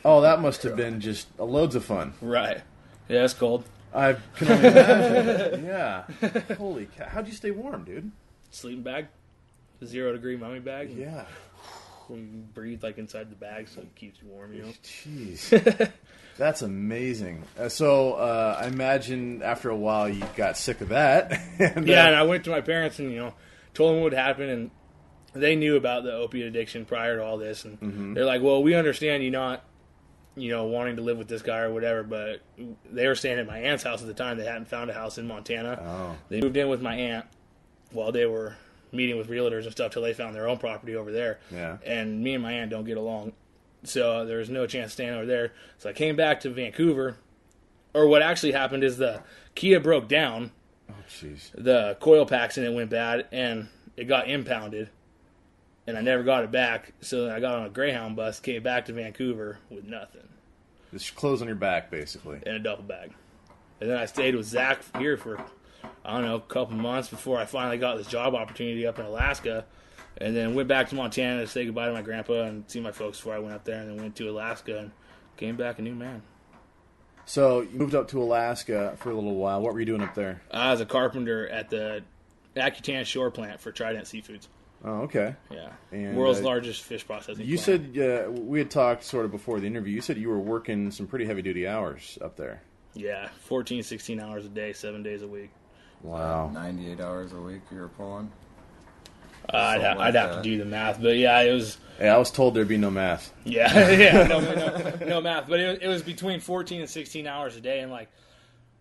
Oh, that must have been just loads of fun. Right. Yeah, it's cold. I can only imagine. Yeah. Holy cow. How'd you stay warm, dude? Sleeping bag. The 0 degree mummy bag. Yeah. When you breathe inside the bag so it keeps you warm, Jeez. That's amazing. So I imagine after a while you got sick of that. And I went to my parents and, told them what happened, and they knew about the opiate addiction prior to all this, and they're like, well, we understand you not, wanting to live with this guy or whatever, but they were staying at my aunt's house at the time. They hadn't found a house in Montana. Oh. They moved in with my aunt while they were meeting with realtors and stuff till they found their own property over there. Yeah. And me and my aunt don't get along, so there was no chance of staying over there. So I came back to Vancouver, or what actually happened is the Kia broke down. Oh, jeez. The coil packs in it went bad, and it got impounded. And I never got it back, so I got on a Greyhound bus, came back to Vancouver with nothing. Just clothes on your back, basically. And a duffel bag. And then I stayed with Zach here for, a couple months before I finally got this job opportunity up in Alaska. And then went back to Montana to say goodbye to my grandpa and see my folks before I went up there. And then went to Alaska and came back a new man. So you moved up to Alaska for a little while. What were you doing up there? I was a carpenter at the Accutan Shore plant for Trident Seafoods. Oh, okay. Yeah. And, world's largest fish processing you plant. said, we had talked sort of before the interview, you said you were working some pretty heavy-duty hours up there. Yeah, 14, 16 hours a day, 7 days a week. Wow. 98 hours a week you were pulling? I'd have to do the math, but yeah, it was... Yeah, I was told there'd be no math. Yeah, no math. But it was between 14 and 16 hours a day, and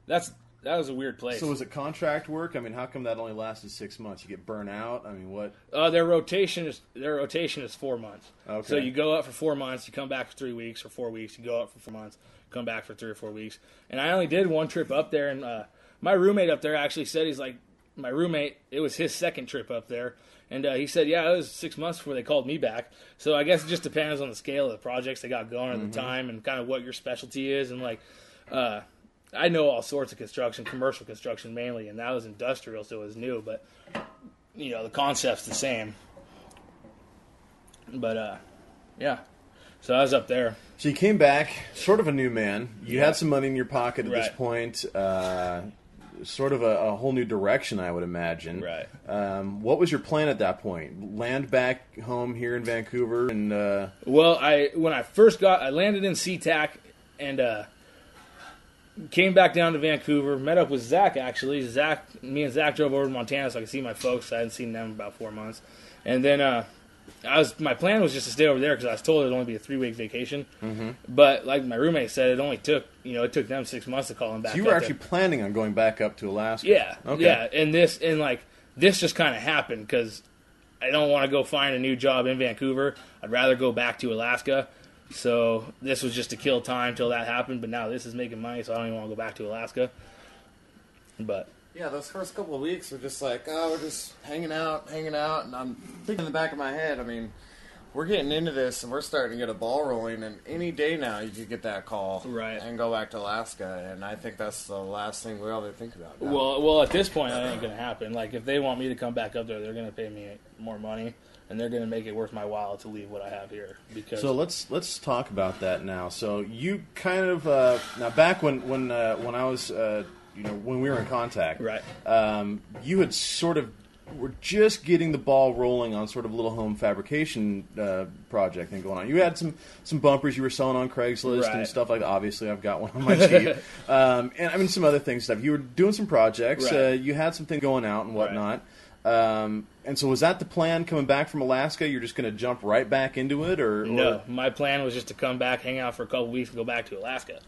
that was a weird place. So was it contract work? I mean, how come that only lasted 6 months? You get burnt out? I mean, what? Their rotation is 4 months. Okay. So you go up for 4 months, you come back for 3 weeks or 4 weeks. You go up for 4 months, come back for 3 or 4 weeks. And I only did one trip up there, and my roommate up there actually said, he's like, my roommate, it was his second trip up there. And he said, yeah, it was 6 months before they called me back. So I guess it just depends on the scale of the projects they got going at the time and kind of what your specialty is. And, like, I know all sorts of construction, commercial construction mainly, and that was industrial, so it was new. But, you know, the concept's the same. But, yeah. So I was up there. So you came back, sort of a new man. You had some money in your pocket at this point. Sort of a whole new direction, I would imagine. Right. What was your plan at that point? Land back home here in Vancouver? And Well, when I landed in SeaTac and came back down to Vancouver, met up with Zach, actually. Me and Zach drove over to Montana so I could see my folks. I hadn't seen them in about 4 months. And then my plan was just to stay over there because I was told it would only be a 3-week vacation. But like my roommate said, it took them 6 months to call him back. So you were actually planning on going back up to Alaska? Yeah. Okay. Yeah. And this just kind of happened because I don't want to go find a new job in Vancouver. I'd rather go back to Alaska. So this was just to kill time till that happened. But now this is making money, so I don't even want to go back to Alaska. But yeah, those first couple of weeks were just like, oh, we're just hanging out, and I'm thinking in the back of my head, I mean, we're getting into this, and we're starting to get a ball rolling, and any day now you could get that call and go back to Alaska, and I think that's the last thing we all think about now. Well, at this point, that ain't going to happen. Like, if they want me to come back up there, they're going to pay me more money, and they're going to make it worth my while to leave what I have here. So let's talk about that now. So you kind of now back when I was when we were in contact, you had sort of were just getting the ball rolling on sort of a little home fabrication project thing going on. You had some bumpers you were selling on Craigslist and stuff like that. Obviously, I've got one on my Jeep, and I mean some other things stuff. You were doing some projects. You had some things going out and whatnot. And so was that the plan coming back from Alaska? You're just going to jump right back into it, or no? My plan was just to come back, hang out for a couple weeks, and go back to Alaska.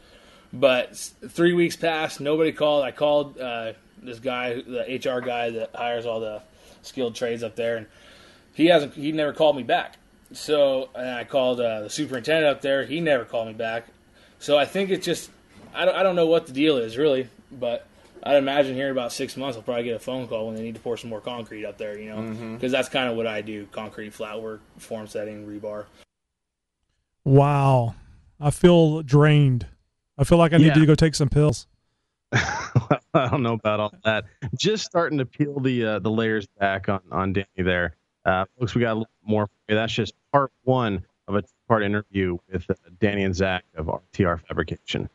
But 3 weeks passed, nobody called. I called this guy, the HR guy that hires all the skilled trades up there, and he never called me back. So and I called the superintendent up there. He never called me back. So I think it's just I don't know what the deal is really, but I'd imagine here in about 6 months I'll probably get a phone call when they need to pour some more concrete up there, because that's kind of what I do: concrete, flat work, form setting, rebar. Wow, I feel drained. I feel like I need to go take some pills. I don't know about all that. Just starting to peel the layers back on Danny there. Folks, we got a little more for you. That's just part one of a two-part interview with Danny and Zach of RTR Fabrication.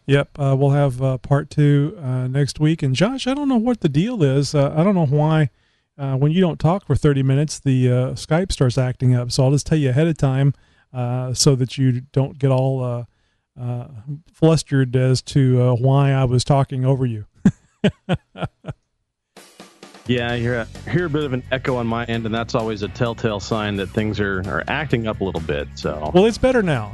Yep, we'll have part two next week. And Josh, I don't know what the deal is. I don't know why when you don't talk for 30 minutes, the Skype starts acting up. So I'll just tell you ahead of time so that you don't get all flustered as to why I was talking over you. Yeah, I hear a bit of an echo on my end, and that's always a telltale sign that things are acting up a little bit. So, well, it's better now.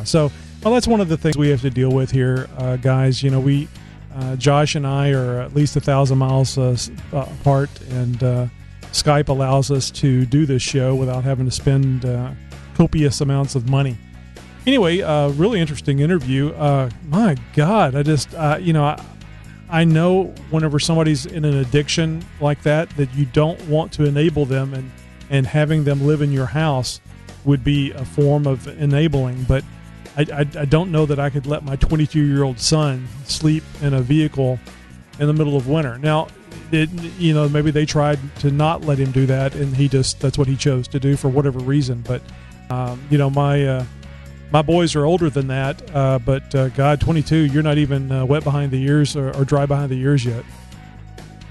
So, well, that's one of the things we have to deal with here, guys. We, Josh and I are at least 1,000 miles apart, and Skype allows us to do this show without having to spend copious amounts of money. Anyway, really interesting interview. My God, I just, I know whenever somebody's in an addiction like that you don't want to enable them, and having them live in your house would be a form of enabling. But I don't know that I could let my 22-year-old son sleep in a vehicle in the middle of winter. Now, maybe they tried to not let him do that, and that's what he chose to do for whatever reason. But, my boys are older than that, but God, 22, you're not even wet behind the ears or dry behind the ears yet.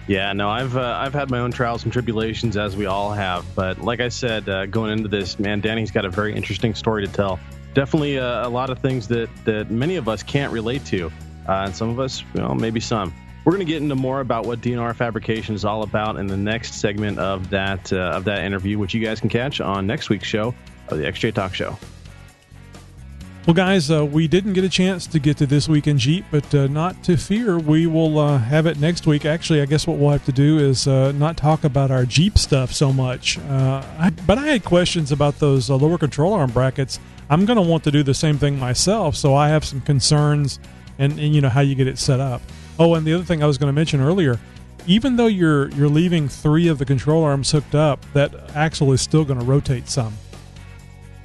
Yeah, no, I've had my own trials and tribulations, as we all have. But like I said, going into this, man, Danny's got a very interesting story to tell. Definitely a lot of things that many of us can't relate to, and some of us, maybe some. We're going to get into more about what DNR Fabrication is all about in the next segment of that interview, which you guys can catch on next week's show of the XJ Talk Show. Well, guys, we didn't get a chance to get to This Week in Jeep, but not to fear. We will have it next week. Actually, I guess what we'll have to do is not talk about our Jeep stuff so much. But I had questions about those lower control arm brackets. I'm going to want to do the same thing myself, so I have some concerns and how you get it set up. Oh, and the other thing I was going to mention earlier, even though you're leaving 3 of the control arms hooked up, that axle is still going to rotate some.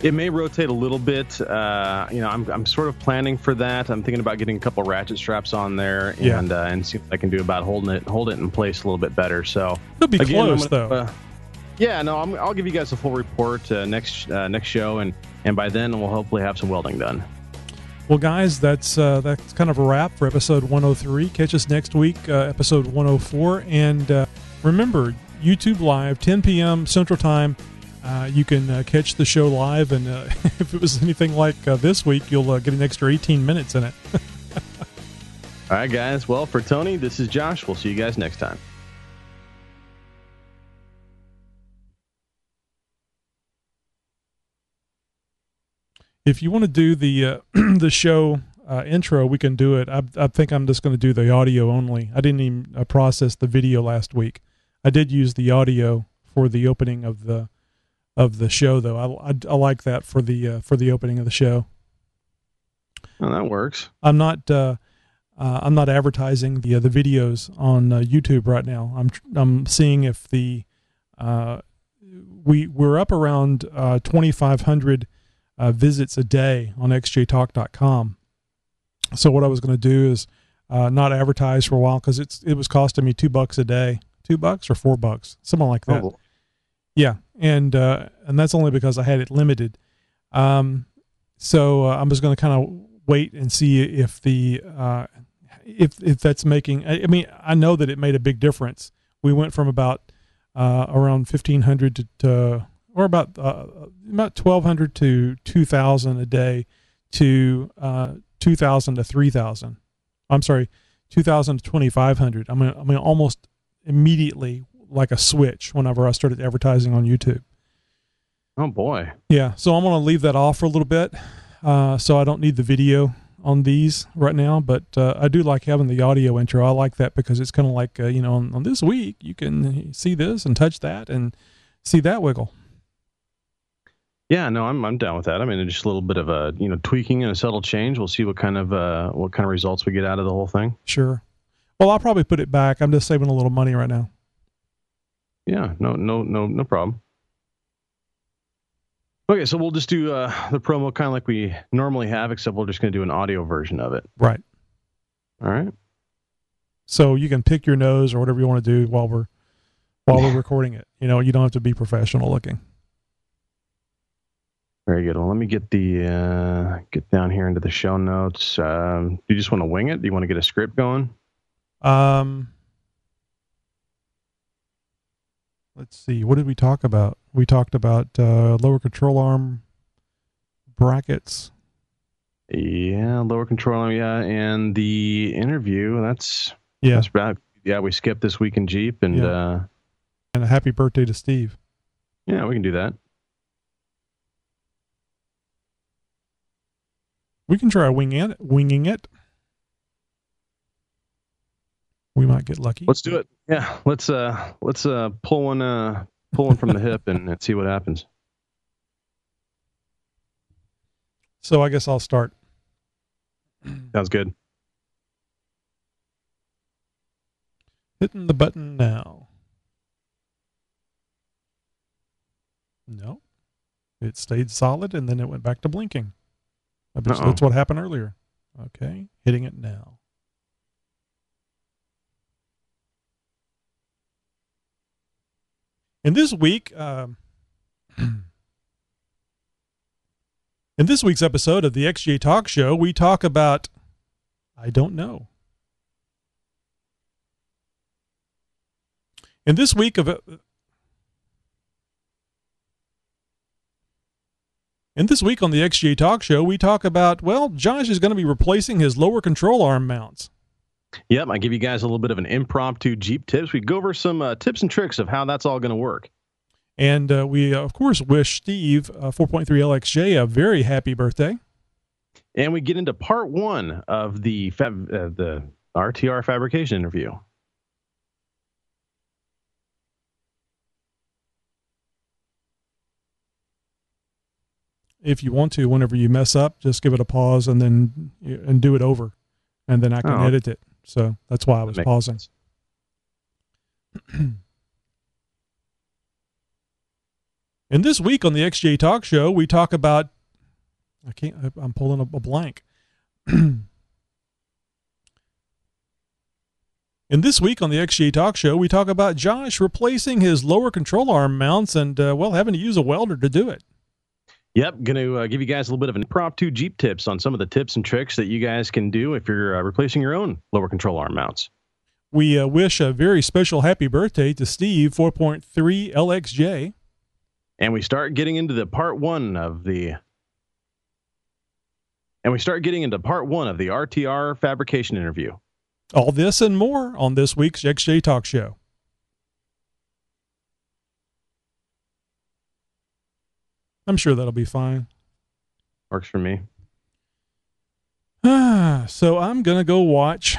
It may rotate a little bit. I'm sort of planning for that. I'm thinking about getting a couple ratchet straps on there and see what I can do about hold it in place a little bit better. So it'll be close though. I'll give you guys a full report next show, and by then we'll hopefully have some welding done. Well, guys, that's kind of a wrap for episode 103. Catch us next week, episode 104, and remember, YouTube Live, 10 p.m. Central Time. You can catch the show live, and if it was anything like this week, you'll get an extra 18 minutes in it. All right, guys. Well, for Tony, this is Josh. We'll see you guys next time. If you want to do the the show intro, we can do it. I think I'm just going to do the audio only. I didn't even process the video last week. I did use the audio for the opening of the show, though. I like that for the opening of the show. Oh, that works. I'm not advertising the videos on YouTube right now. I'm seeing if we're up around 2,500 visits a day on xjtalk.com. So what I was going to do is not advertise for a while, because it was costing me $2 a day, $2 or $4, something like that. Oh. Yeah, and that's only because I had it limited. So I'm just going to kind of wait and see if if that's making. I mean, I know that it made a big difference. We went from about around 1,500 to or about 1,200 to 2,000 a day to 2,000 to 3,000. I'm sorry, 2,000 to 2,500. I mean, almost immediately, like a switch, whenever I started advertising on YouTube. Oh boy. Yeah. So I'm going to leave that off for a little bit. So I don't need the video on these right now, but I do like having the audio intro. I like that because it's kind of like, on this week, you can see this and touch that and see that wiggle. Yeah, no, I'm down with that. I mean, just a little bit of a tweaking and a subtle change. We'll see what kind of results we get out of the whole thing. Sure. Well, I'll probably put it back. I'm just saving a little money right now. Yeah, no problem. Okay, so we'll just do the promo kind of like we normally have, except we're just going to do an audio version of it. Right. All right. So you can pick your nose or whatever you want to do while we're recording it. You don't have to be professional looking. Very good. Well, let me get get down here into the show notes. Do you just want to wing it? Do you want to get a script going? Let's see. What did we talk about? We talked about lower control arm brackets. Yeah, lower control arm. Yeah, and the interview. That's bad. Yeah, we skipped This Week in Jeep, and a happy birthday to Steve. Yeah, we can do that. We can try winging it. We might get lucky. Let's do it. Yeah, let's pull one from the hip and see what happens. So I guess I'll start. Sounds good. Hitting the button now. No, it stayed solid and then it went back to blinking. That's what happened earlier. Okay, hitting it now. In this week, in this week's episode of the XJ Talk Show, we talk about I don't know. In this week on the XJ Talk Show, we talk about, Josh is going to be replacing his lower control arm mounts. Yep, I give you guys a little bit of an impromptu Jeep tips. We go over some tips and tricks of how that's all going to work. And we, of course, wish Steve, 4.3 LXJ, a very happy birthday. And we get into part 1 of the RTR fabrication interview. If you want to, whenever you mess up, just give it a pause and do it over, and then I can edit it. So that's why I was pausing. And this week on the XJ Talk Show, we talk about, I'm pulling up a blank. And this week on the XJ Talk Show, we talk about Josh replacing his lower control arm mounts and, having to use a welder to do it. Yep, going to give you guys a little bit of impromptu Jeep tips on some of the tips and tricks that you guys can do if you're replacing your own lower control arm mounts. We wish a very special happy birthday to Steve 4.3 LXJ. And we start getting into the part one of the RTR fabrication interview. All this and more on this week's XJ Talk Show. I'm sure that'll be fine. Works for me. So I'm gonna go watch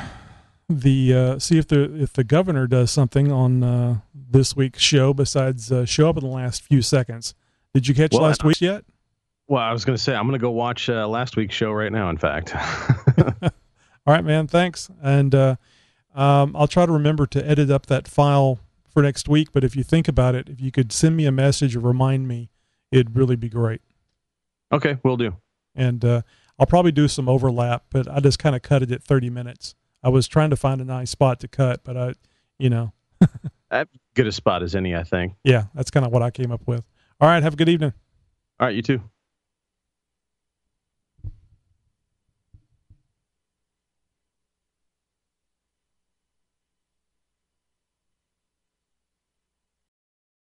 the see if the governor does something on this week's show besides show up in the last few seconds. Did you catch last week yet? Well, I was going to say I'm going to go watch last week's show right now. In fact. All right, man. Thanks, and I'll try to remember to edit up that file for next week. But if you think about it, if you could send me a message or remind me, it'd really be great. Okay, will do. And I'll probably do some overlap, but I just kind of cut it at 30 minutes. I was trying to find a nice spot to cut, but That's good a spot as any, I think. Yeah, that's kind of what I came up with. All right, have a good evening. All right, you too.